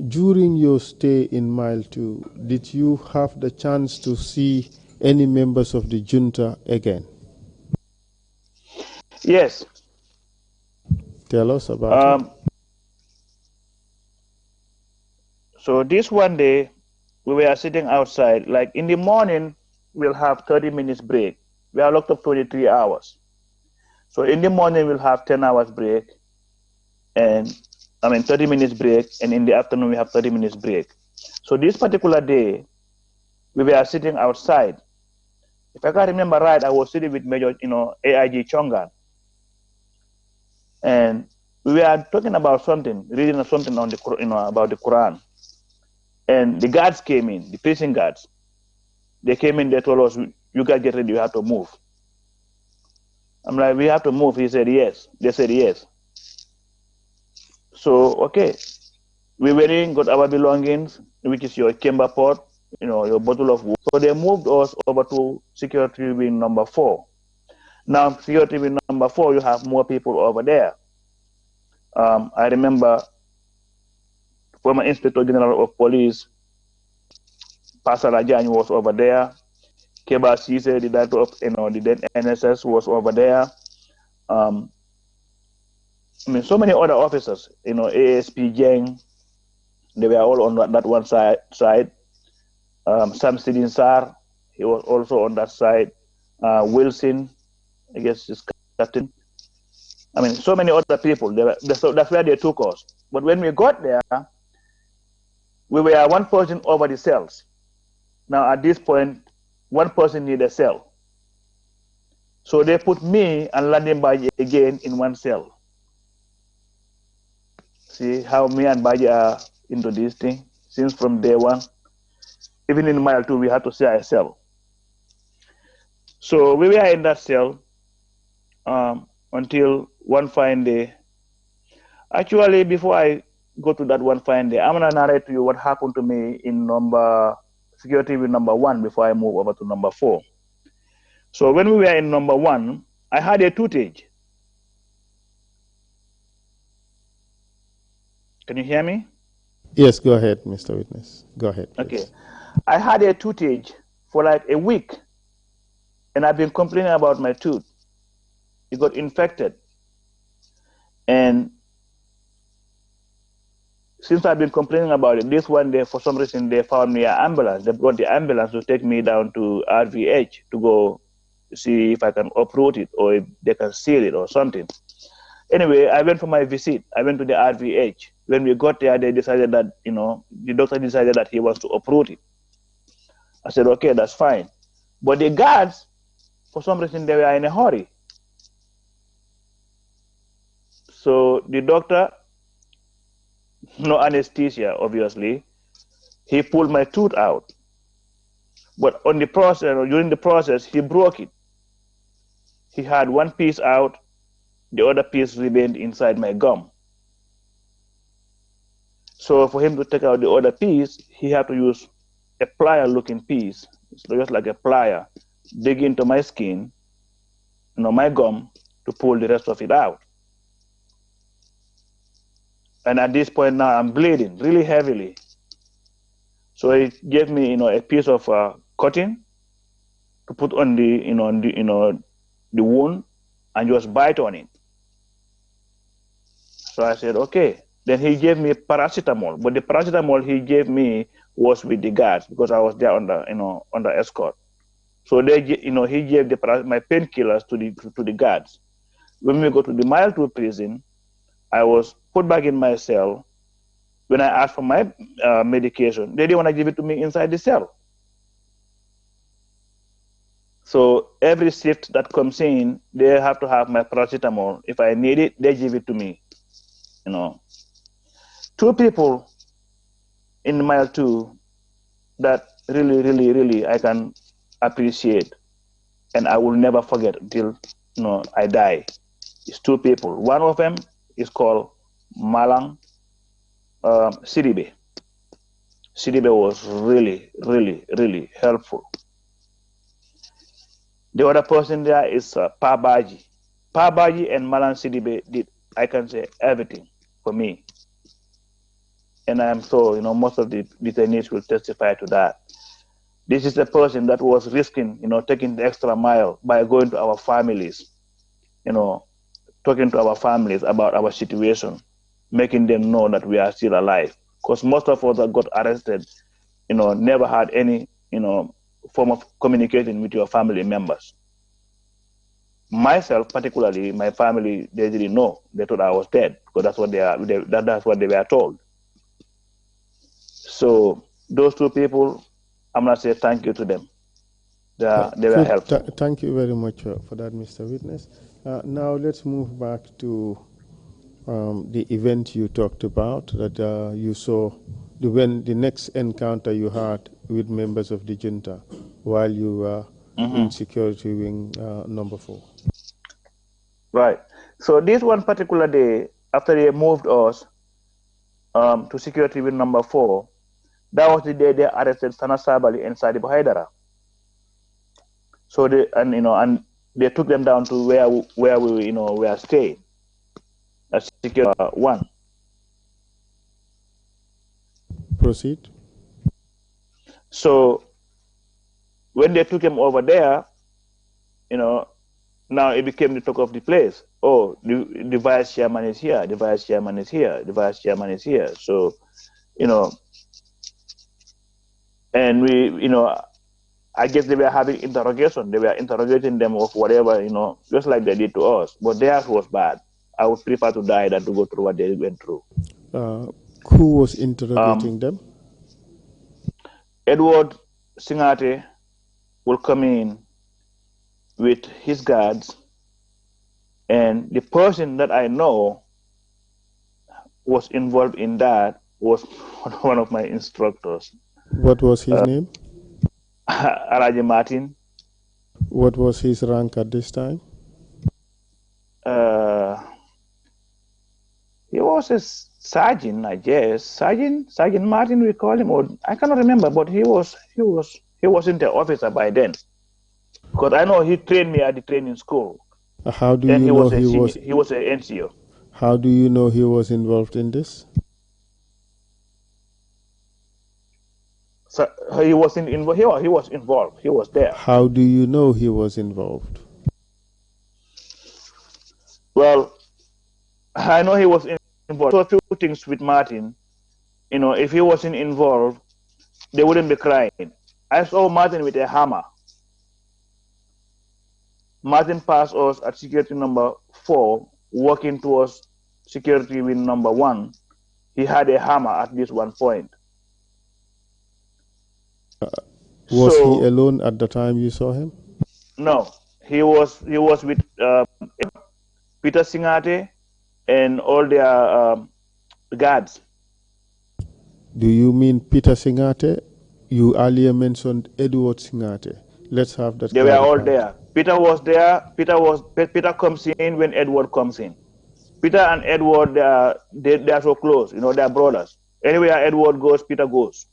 During your stay in mile 2, did you have the chance to see any members of the junta again? Yes. Tell us about it. So this one day, we were sitting outside. Like in the morning, we'll have 30 minutes break. We are locked up 23 hours. So in the morning, we'll have 10 hours break, and 30 minutes break, and in the afternoon, we have 30 minutes break. So this particular day, we were sitting outside. If I can remember right, I was sitting with Major, AIG Chongan. And we were talking about something, reading something on about the Quran. And the guards came in, the prison guards. They came in, they told us, you guys get ready, you have to move. I'm like, we have to move. He said, yes. They said, yes. So, okay. We went in, got our belongings, which is your chamber pot, your bottle of water. So they moved us over to security wing number 4. Now, security wing number 4, you have more people over there. I remember former Inspector General of Police, Pastor Rajani, was over there. Keba Sise, the director of the then NSS, was over there. So many other officers, ASP Jeng, they were all on that one side. Sam Sidin Sar, he was also on that side. Wilson, I guess is captain. So many other people. That's where they took us. But when we got there, we were one person over the cells. Now at this point, one person need a cell. So they put me and Landing Baji again in one cell. See how me and Baji are into this thing since from day one. Even in mile 2, we had to share a cell. So we were in that cell until one fine day. Actually, before I go to that one fine day, I'm gonna narrate to you what happened to me in security with number 1 before I move over to number 4. So when we were in number 1, I had a toothache. Can you hear me? Yes, go ahead, Mr. Witness. Go ahead, please. Okay. I had a toothache for like a week, and I've been complaining about my tooth. It got infected. And since I've been complaining about it, this one day, for some reason, they found me an ambulance. They brought the ambulance to take me down to RVH to go see if I can uproot it or if they can seal it or something. Anyway, I went for my visit. I went to the RVH. When we got there, they decided that, the doctor decided that he wants to uproot it. I said, okay, that's fine. But the guards, for some reason, they were in a hurry. So the doctor, no anesthesia, obviously, he pulled my tooth out. But on the process, or during the process, he broke it. He had one piece out, the other piece remained inside my gum. So for him to take out the other piece, he had to use a plier-looking piece. It's just like a plier, dig into my skin, my gum, to pull the rest of it out. And at this point now, I'm bleeding really heavily. So he gave me, a piece of cotton to put on the wound and just bite on it. So I said, okay. Then he gave me paracetamol, but the paracetamol he gave me was with the guards because I was there under escort. So he gave my painkillers to the guards. When we go to the mile 2 prison, I was put back in my cell. When I asked for my medication, they didn't want to give it to me inside the cell. So every shift that comes in, they have to have my paracetamol. If I need it, they give it to me. 2 people in mile 2 that really, really, really I can appreciate, and I will never forget until I die. It's 2 people. One of them is called Malang Sidibe. Sidibe was really, really, really helpful. The other person there is Pabaji. Pabaji and Malang Sidibe did, I can say, everything for me. And I am so, most of the detainees will testify to that. This is a person that was risking, taking the extra mile by going to our families, talking to our families about our situation, making them know that we are still alive. Because most of us that got arrested, never had any, form of communicating with your family members. Myself, particularly, my family, they didn't know. They thought I was dead because that's what that's what they were told. So those 2 people, I'm gonna say thank you to them. They were helpful. Thank you very much for that, Mr. Witness. Now let's move back to the event you talked about that you saw, the next encounter you had with members of the junta while you were in security wing number 4. Right. So this one particular day, after they moved us to security wing number 4, that was the day they arrested Sana Sabali and Sadi Haidara. So they they took them down to where we were staying. That's security 1. Proceed. So when they took him over there, now it became the talk of the place. Oh, the vice chairman is here. The vice chairman is here. The vice chairman is here. So, and we, I guess they were having interrogation. They were interrogating them of whatever, just like they did to us. But theirs was bad. I would prefer to die than to go through what they went through. Who was interrogating them? Edward Singate will come in with his guards, and the person that I know was involved in that was one of my instructors. What was his name? Alaji Martin. What was his rank at this time? He was a sergeant, I guess. Sergeant Martin, we call him, or I cannot remember, but he wasn't an officer by then. Because I know he trained me at the training school. How do Then you he know was a senior, he was an NCO. How do you know he was involved in this? So he was involved. He was involved. He was there. How do you know he was involved? Well, I know he was involved. So a few things with Martin. You know, if he wasn't involved, they wouldn't be crying. I saw Martin with a hammer. Martin passed us at security number 4, walking towards security wing number 1. He had a hammer at this one point. Was he alone at the time you saw him? No, he was with Peter Singate and all their guards. Do you mean Peter Singate? You earlier mentioned Edward Singate. Let's have that. They were all there. Peter was there. Peter comes in when Edward comes in. Peter and Edward, they are so close. You know, they are brothers. Anywhere Edward goes, Peter goes.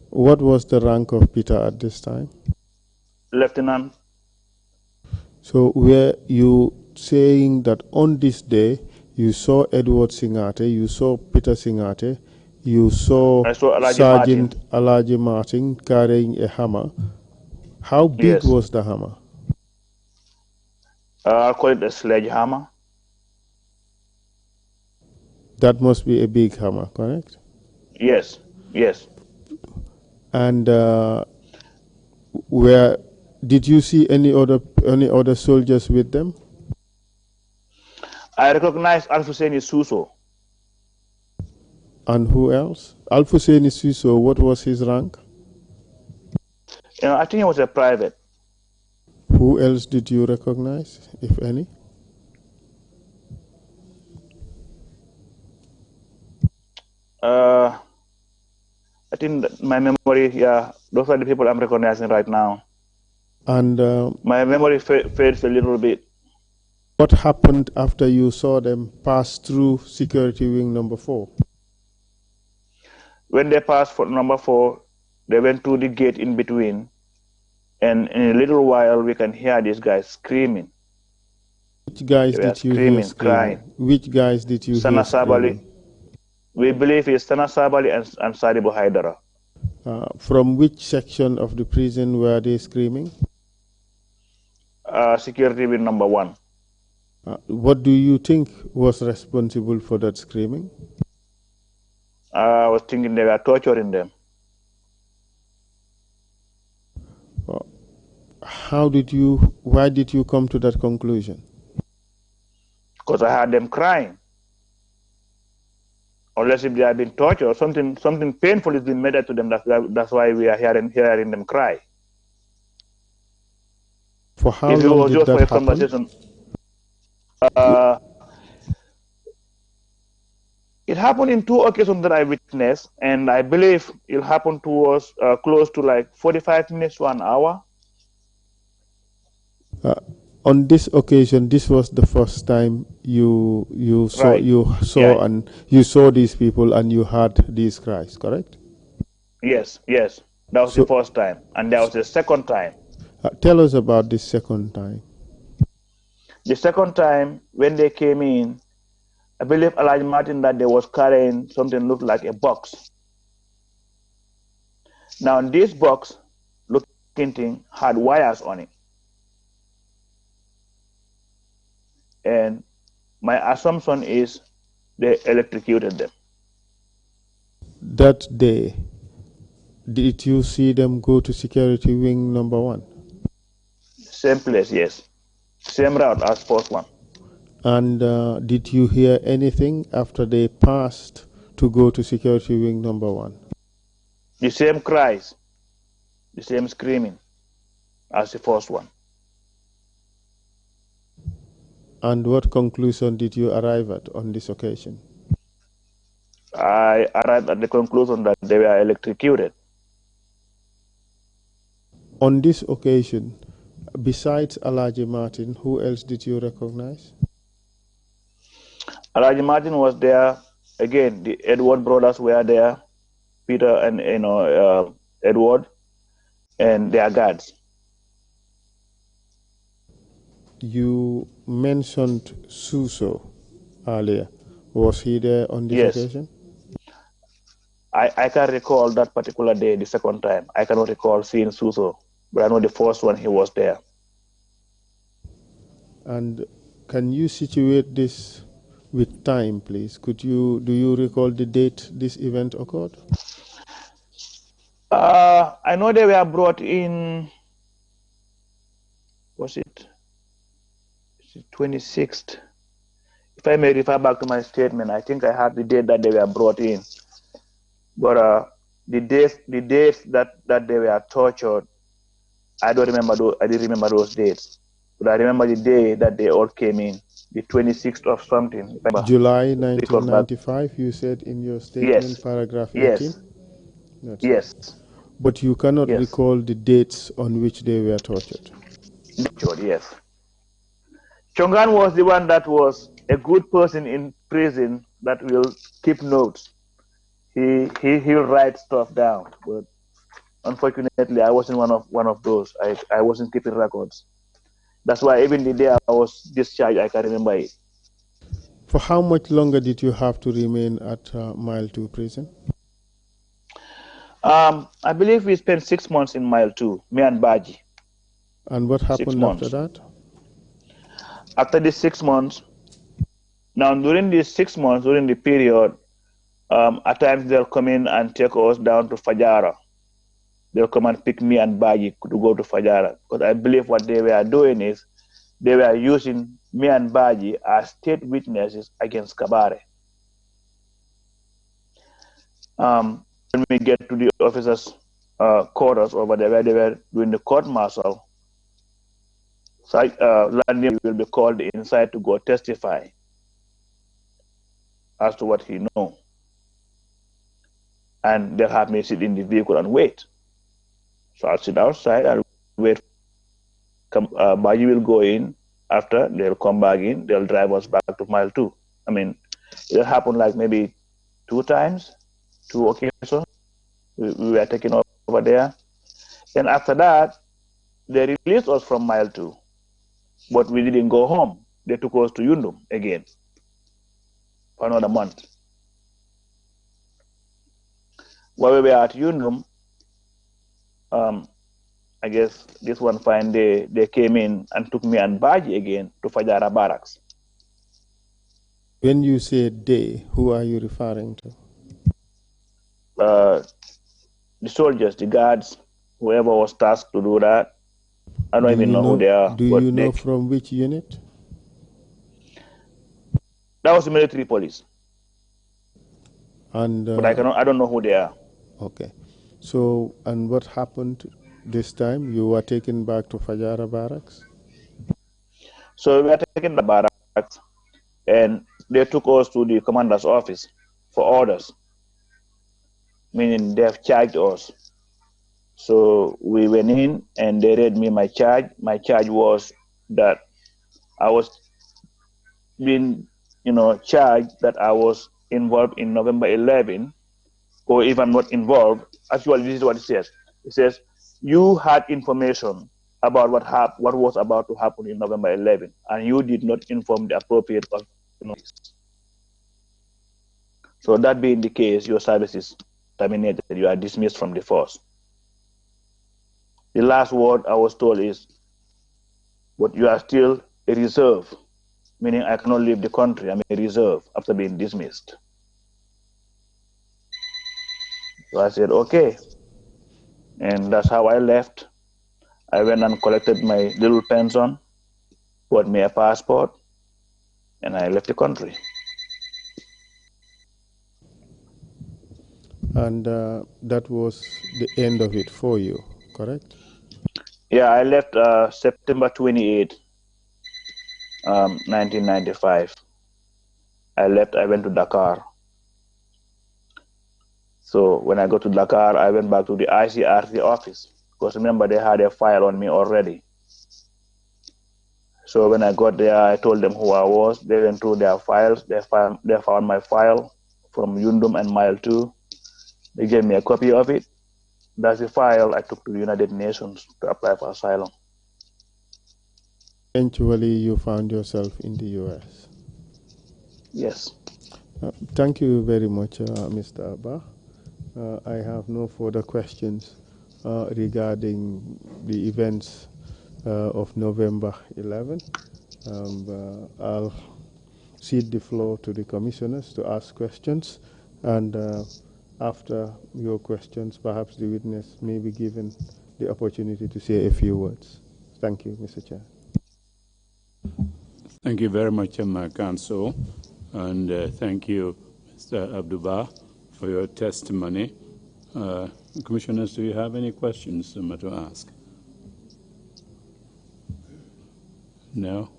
What was the rank of Peter at this time? Lieutenant. So were you saying that on this day you saw Edward Singate, you saw Peter Singate, you saw Sergeant Alaji Martin carrying a hammer? How big was the hammer? I'll call it a sledgehammer. That must be a big hammer, correct? Yes, yes. And did you see any other soldiers with them? I recognize Alfuseni Suso. And who else? Alfuseni Suso, what was his rank? You know, I think he was a private. Who else did you recognize, if any? I think that my memory, yeah, those are the people I'm recognizing right now. And my memory fades a little bit. What happened after you saw them pass through security wing number 4? When they passed for number 4, they went to the gate in between, and in a little while we can hear these guys screaming. Which guys did you hear screaming? Crying. Which guys did you hear screaming? We believe it's Sana Sabali and Sadibu Haidara. From which section of the prison were they screaming? Security wing number 1. What do you think was responsible for that screaming? I was thinking they were torturing them. Why did you come to that conclusion? Because I heard them crying. Unless if they have been tortured, something painful has been made to them. That's why we are hearing them cry. For how long did that happen? Conversation, it happened in 2 occasions that I witnessed, and I believe it happened to us close to like 45 minutes to an hour. On this occasion, this was the first time you saw these people and you heard these cries, correct? Yes, that was the first time, and there was a second time. Tell us about this second time. The second time, when they came in, I believe Elijah Martin that they was carrying something looked like a box. Now, this box looking thing had wires on it. And my assumption is they electrocuted them. That day, did you see them go to security wing number 1? Same place, yes. Same route as first one. And did you hear anything after they passed to go to security wing number 1? The same cries, the same screaming as the first one. And what conclusion did you arrive at on this occasion? I arrived at the conclusion that they were electrocuted. On this occasion, besides Alaji Martin, who else did you recognize? Alaji Martin was there. Again, the Edward brothers were there. Peter and Edward and their guards. You mentioned Suso earlier. Was he there on this Yes. occasion? I can recall that particular day, the second time. I cannot recall seeing Suso, but I know the first one he was there. And can you situate this with time, please? Do you recall the date this event occurred? I know they were brought in, was it 26th? If I may refer back to my statement, I think I have the date that they were brought in. But the dates that they were tortured, I don't remember those. I didn't remember those dates, but I remember the day that they all came in, the 26th of something. July 1995, you said in your statement, Yes, paragraph 18? yes, That's yes, right. But you cannot yes. recall the dates on which they were tortured? Yes. Chongan was the one that was a good person in prison that will keep notes. He'll write stuff down, but unfortunately, I wasn't one of those. I wasn't keeping records. That's why even the day I was discharged, I can remember it. For how much longer did you have to remain at Mile 2 prison? I believe we spent 6 months in Mile 2, me and Baji. And what 6 happened months. after that? After these 6 months, now during these 6 months, during the period, at times they'll come in and take us down to Fajara. They'll come and pick me and Baji to go to Fajara. Because I believe what they were doing is they were using me and Baji as state witnesses against Kabare. When we get to the officers' quarters over there where they were doing the court martial, Landy will be called inside to go testify as to what he knows. And they'll have me sit in the vehicle and wait. So I'll sit outside, I'll wait. Baji will go in. After, they'll come back in. They'll drive us back to Mile 2. I mean, it happened like maybe 2 times, 2 occasions. We were taken over there. And after that, they released us from Mile 2. But we didn't go home. They took us to Yundum again for another month. While we were at Yundum, I guess this one fine day, they came in and took me and Baji again to Fajara Barracks. When you say they, who are you referring to? The soldiers, the guards, whoever was tasked to do that. I don't even know who they are. Do you know from which unit? That was the military police. And but I don't know who they are. Okay. So, and what happened this time? You were taken back to Fajara Barracks? So we were taken to the barracks, and they took us to the commander's office for orders, meaning they have charged us. So we went in, and they read me my charge. My charge was that I was being, charged that I was involved in November 11, or if I'm not involved. Actually, this is what it says. It says, you had information about what was about to happen in November 11, and you did not inform the appropriate authorities. So that being the case, your service is terminated. You are dismissed from the force. The last word I was told is, but you are still a reserve, meaning I cannot leave the country. I'm a reserve after being dismissed. So I said, okay. And that's how I left. I went and collected my little pension, bought me a passport, and I left the country. And that was the end of it for you, correct? Yeah, I left September 28, 1995. I went to Dakar. So when I got to Dakar, I went back to the ICRC office because remember they had a file on me already. So when I got there, I told them who I was. They went through their files. They found my file from Yundum and Mile 2. They gave me a copy of it. That's the file I took to the United Nations to apply for asylum. Eventually, you found yourself in the U.S. Yes. Thank you very much, Mr. Abba. I have no further questions regarding the events of November 11. I'll cede the floor to the commissioners to ask questions, and after your questions, perhaps the witness may be given the opportunity to say a few words. Thank you, Mr. Chair. Thank you very much, Counsel, and thank you, Mr. Abduba, for your testimony. Commissioners, do you have any questions to ask? No,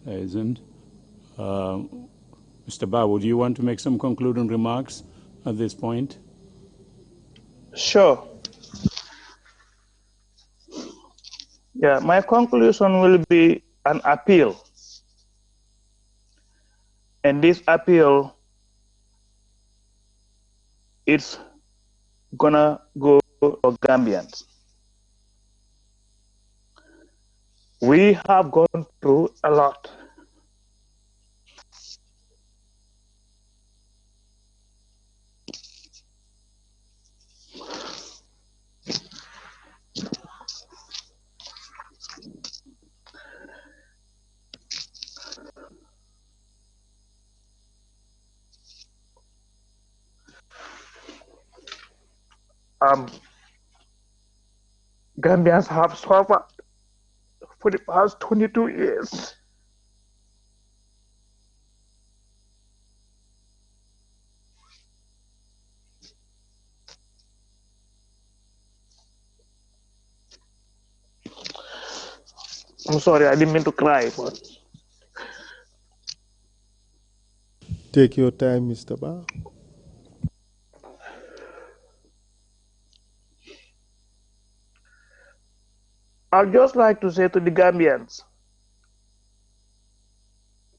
there isn't. Mr. Ba, would you want to make some concluding remarks at this point? Sure. Yeah, my conclusion will be an appeal. And this appeal, it's gonna go to Gambians. We have gone through a lot. Gambians have suffered for the past 22 years. I'm sorry, I didn't mean to cry, but Take your time, Mr. Ba. I'd just like to say to the Gambians,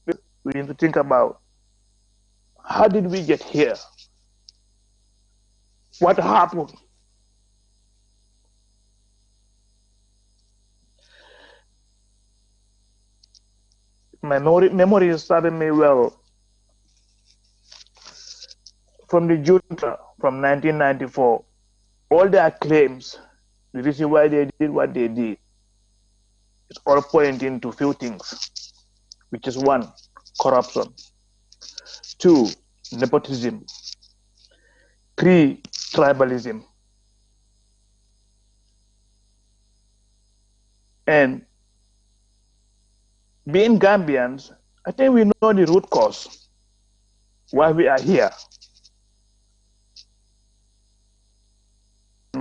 we need to think about how did we get here? What happened? My memory is serving me well. From the junta from 1994, all their claims, the reason why they did what they did, it's all pointing to few things, which is one, corruption, two, nepotism, three, tribalism, and being Gambians, I think we know the root cause why we are here.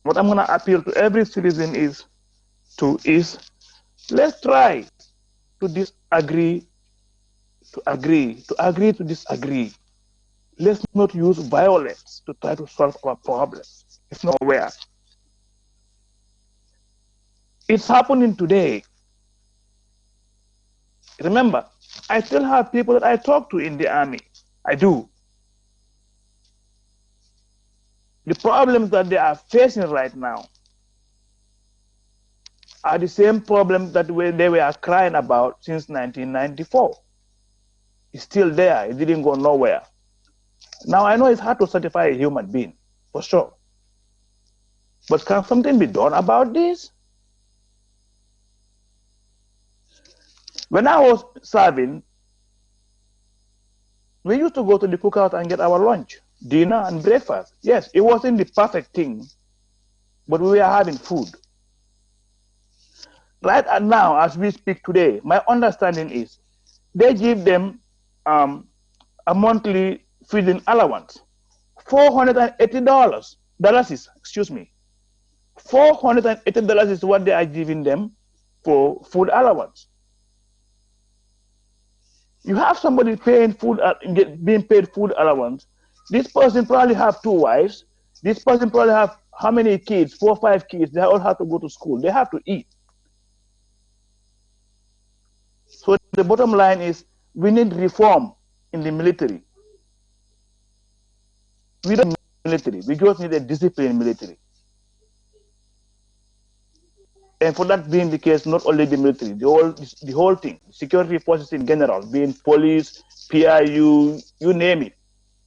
What I'm going to appeal to every citizen is let's try to disagree, to disagree. Let's not use violence to try to solve our problems. It's nowhere. It's happening today. Remember, I still have people that I talk to in the army. I do. The problems that they are facing right now are the same problems that they were crying about since 1994. It's still there. It didn't go nowhere. Now, I know it's hard to certify a human being, for sure. But can something be done about this? When I was serving, we used to go to the cookout and get our lunch, dinner, and breakfast. Yes, it wasn't the perfect thing, but we were having food. Right now, as we speak today, my understanding is they give them a monthly feeding allowance, $480. Excuse me. $480 is what they are giving them for food allowance. You have somebody paying food, being paid food allowance. This person probably have two wives. This person probably have how many kids? 4 or 5 kids. They all have to go to school. They have to eat. So the bottom line is we need reform in the military. We don't need military. We just need a disciplined military. And for that being the case, not only the military, the whole thing, security forces in general, being police, PIU, you name it.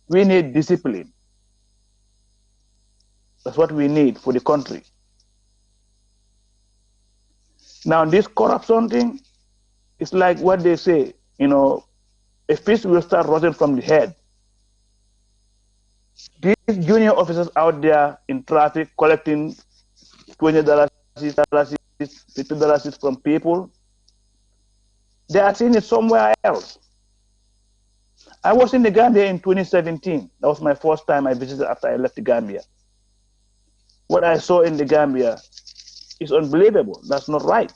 We need discipline. That's what we need for the country. Now, this corruption thing is like what they say, a fish will start rotting from the head. These junior officers out there in traffic collecting $20, $50 from people, they are seeing it somewhere else. I was in the Gambia in 2017. That was my first time I visited after I left the Gambia. What I saw in the Gambia is unbelievable. That's not right.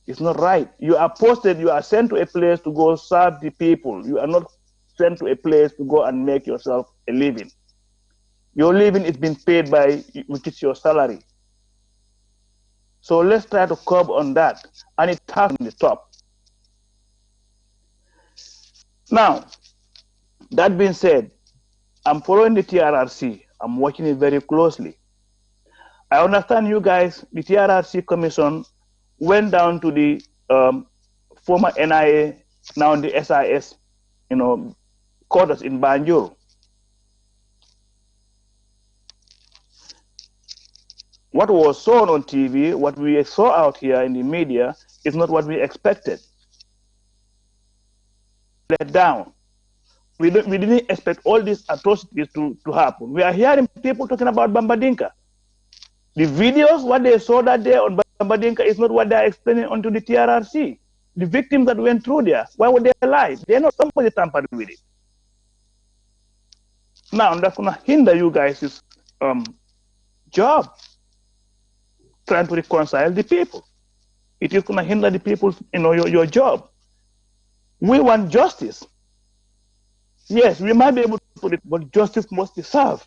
It's not right. You are posted, you are sent to a place to go serve the people. You are not sent to a place to go and make yourself a living. Your living is being paid by, which is your salary. So let's try to curb on that. And it starts from the top. Now, that being said, I'm following the TRRC. I'm watching it very closely. I understand you guys, the TRRC Commission went down to the former NIA, now the SIS, quarters in Banjul. What was shown on TV, what we saw out here in the media, is not what we expected. Let down. We didn't expect all these atrocities to happen. We are hearing people talking about Bambadinka. The videos, what they saw that day on Bambadinka is not what they're explaining onto the TRRC. The victims that went through there, why would they lie? They're not somebody tampered with it. Now, that's going to hinder you guys' job, trying to reconcile the people. It is going to hinder the people, your job. We want justice. Yes, we might be able to put it, but justice must be served.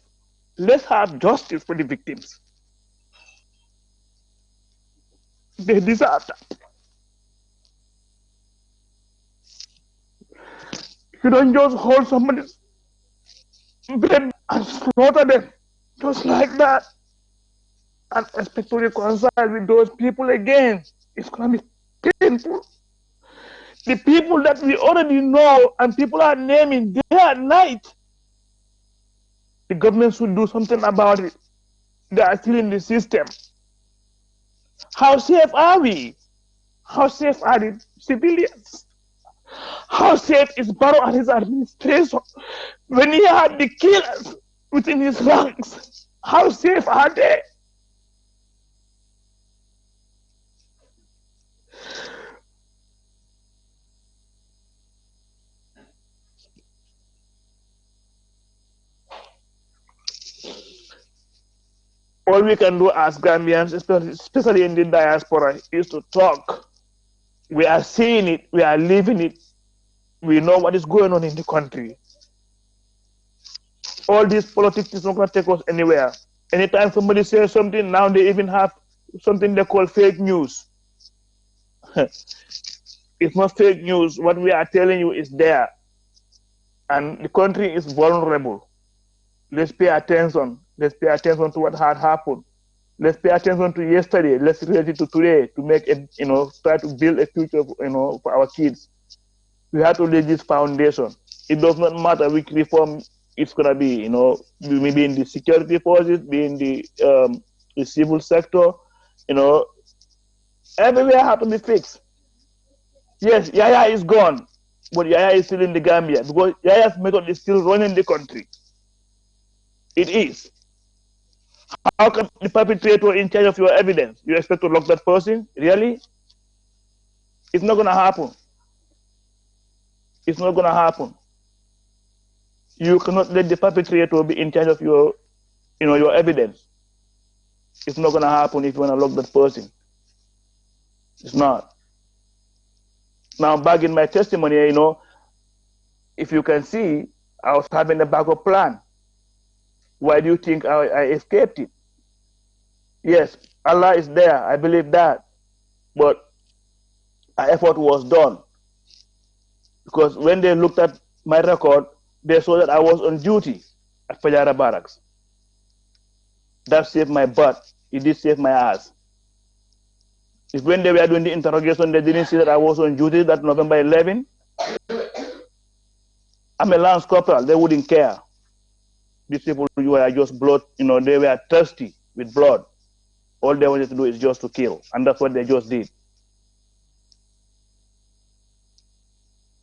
Let's have justice for the victims. They deserve that. You don't just hold somebody's bed and slaughter them just like that and expect to reconcile with those people again. It's going to be painful. The people that we already know and people are naming day and night, the government should do something about it. They are still in the system. How safe are we? How safe are the civilians? How safe is Barrow and his administration when he had the killers within his ranks? How safe are they? All we can do as Gambians, especially in the diaspora, is to talk. We are seeing it, we are living it, we know what is going on in the country. All this politics is not going to take us anywhere. Anytime somebody says something, now they even have something they call fake news. It's not fake news. What we are telling you is there. And the country is vulnerable. Let's pay attention. Let's pay attention to what had happened. Let's pay attention to yesterday. Let's relate it to today to make it, try to build a future, for our kids. We have to lay this foundation. It does not matter which reform it's gonna be. Maybe in the security forces, be in the civil sector. Everywhere has to be fixed. Yes, Yaya is gone, but Yaya is still in the Gambia because Yaya's method is still running the country. It is. How can the perpetrator in charge of your evidence, you expect to lock that person? Really? It's not going to happen. It's not going to happen. You cannot let the perpetrator be in charge of your evidence. It's not going to happen if you want to lock that person. It's not. Now, back in my testimony, if you can see, I was having a backup plan. Why do you think I escaped it? Yes, Allah is there. I believe that. But an effort was done. Because when they looked at my record, they saw that I was on duty at Fajara Barracks. That saved my butt. It did save my ass. If when they were doing the interrogation, they didn't see that I was on duty that November 11, I'm a lance corporal. They wouldn't care. These people were just blood, they were thirsty with blood. All they wanted to do is just to kill. And that's what they just did.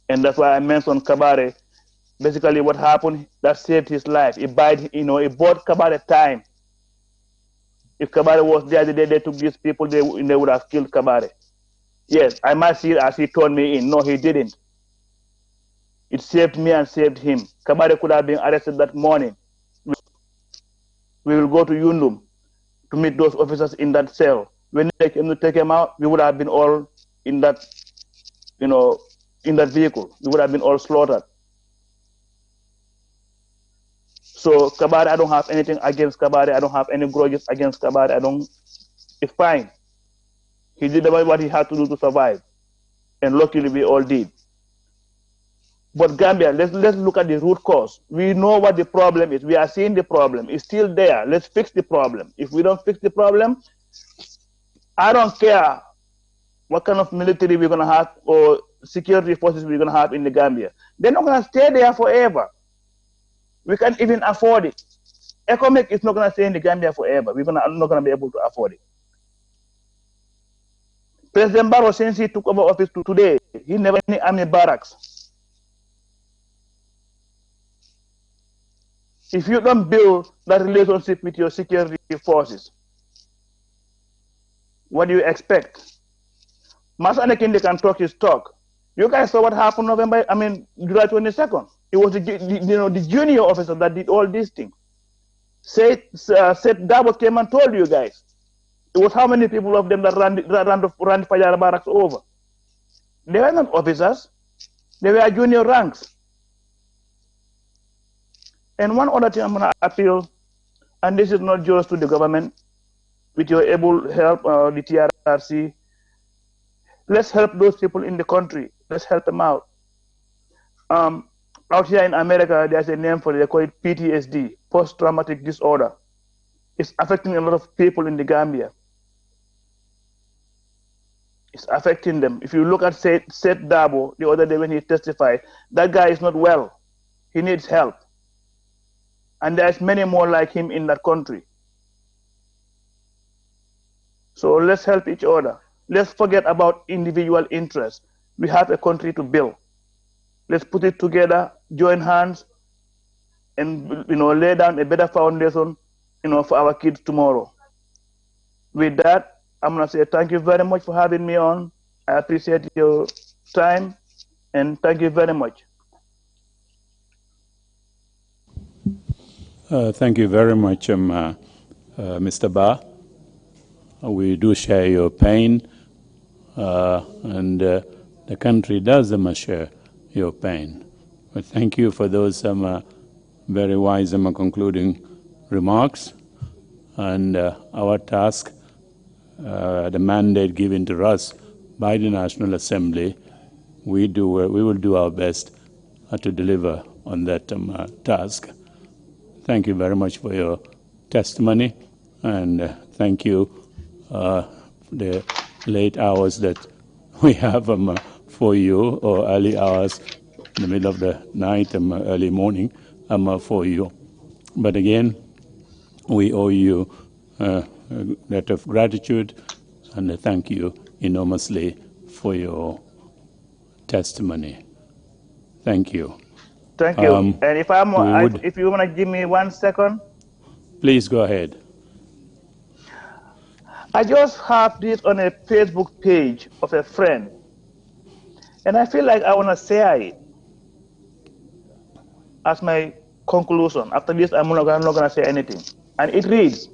And that's why I mentioned Kabare. Basically what happened, that saved his life. It bought Kabare time. If Kabare was there the day they took these people, they would have killed Kabare. Yes, I might see it as he turned me in. No, he didn't. It saved me and saved him. Kabare could have been arrested that morning. We will go to Yundum to meet those officers in that cell. When they came to take him out, we would have been all in that, in that vehicle. We would have been all slaughtered. So Kabare, I don't have anything against Kabare. I don't have any grudges against Kabare. It's fine. He did what he had to do to survive. And luckily we all did. But Gambia, let's look at the root cause. We know what the problem is. We are seeing the problem. It's still there. Let's fix the problem. If we don't fix the problem, I don't care what kind of military we're going to have or security forces we're going to have in the Gambia. They're not going to stay there forever. We can't even afford it. ECOMEC is not going to stay in the Gambia forever. We're not going to be able to afford it. President Barrow, since he took over office to today, he never had any army barracks. If you don't build that relationship with your security forces, what do you expect? Masane Kinde can talk his talk. You guys saw what happened July 22nd. It was the junior officer that did all these things. Said Dabo came and told you guys. It was how many people of them that ran the Fajara barracks over? They were not officers. They were junior ranks. And one other thing I'm going to appeal, and this is not just to the government, with your able help, the TRRC, let's help those people in the country. Let's help them out. Out here in America, there's a name for it. They call it PTSD, post-traumatic disorder. It's affecting a lot of people in the Gambia. It's affecting them. If you look at Seth Dabo the other day when he testified, that guy is not well. He needs help. And there's many more like him in that country. So let's help each other. Let's forget about individual interests. We have a country to build. Let's put it together, join hands, and lay down a better foundation, for our kids tomorrow. With that, I'm gonna say thank you very much for having me on. I appreciate your time, and thank you very much. Thank you very much, Mr. Ba. We do share your pain, and the country does share your pain. But thank you for those very wise concluding remarks. And our task, the mandate given to us by the National Assembly, we will do our best to deliver on that task. Thank you very much for your testimony, and thank you for the late hours that we have for you, or early hours in the middle of the night, early morning for you. But again, we owe you a debt of gratitude, and thank you enormously for your testimony. Thank you. Thank you. And if you want to give me 1 second. Please go ahead. I just have this on a Facebook page of a friend, and I feel like I want to share it as my conclusion. After this, I'm not going to say anything. And it reads,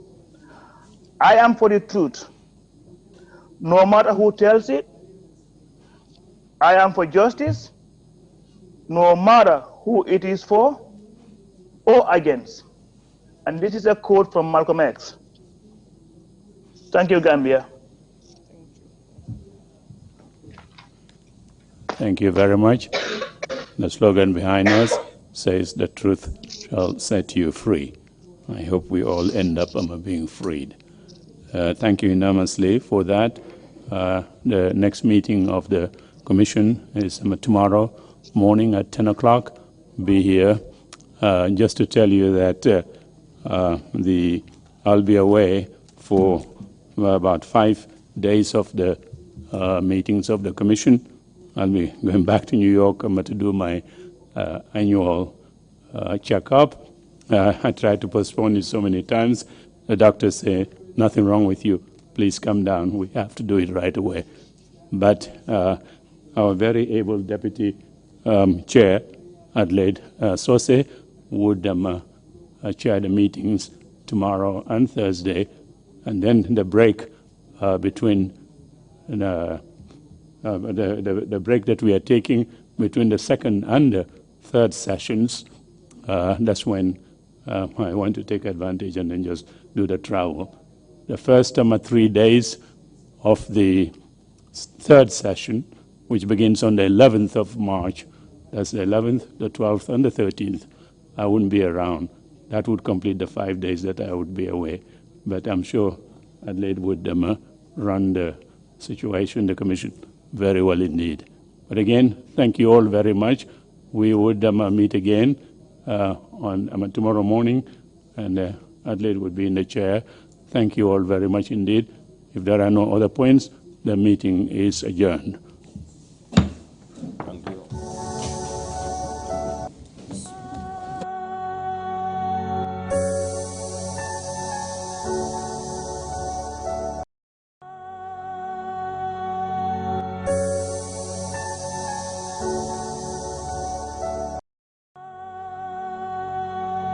I am for the truth, no matter who tells it. I am for justice, no matter who it is for or against. And this is a quote from Malcolm X. Thank you, Gambia. Thank you very much. The slogan behind us says, "The truth shall set you free." I hope we all end up being freed. Thank you enormously for that. The next meeting of the Commission is tomorrow morning at 10 o'clock. Be here. Just to tell you that I'll be away for about 5 days of the meetings of the Commission. I'll be going back to New York to do my annual checkup. I tried to postpone it so many times. The doctors say, "Nothing wrong with you. Please come down. We have to do it right away." But our very able Deputy Chair, Adelaide Sose, would chair the meetings tomorrow and Thursday, and then the break between the break that we are taking between the second and the third sessions, that's when I want to take advantage and then just do the travel. The first 3 days of the third session, which begins on the 11th of March, that's the 11th, the 12th, and the 13th, I wouldn't be around. That would complete the 5 days that I would be away. But I'm sure Adelaide would run the situation, the Commission, very well indeed. But again, thank you all very much. We would meet again on tomorrow morning, and Adelaide would be in the chair. Thank you all very much indeed. If there are no other points, the meeting is adjourned.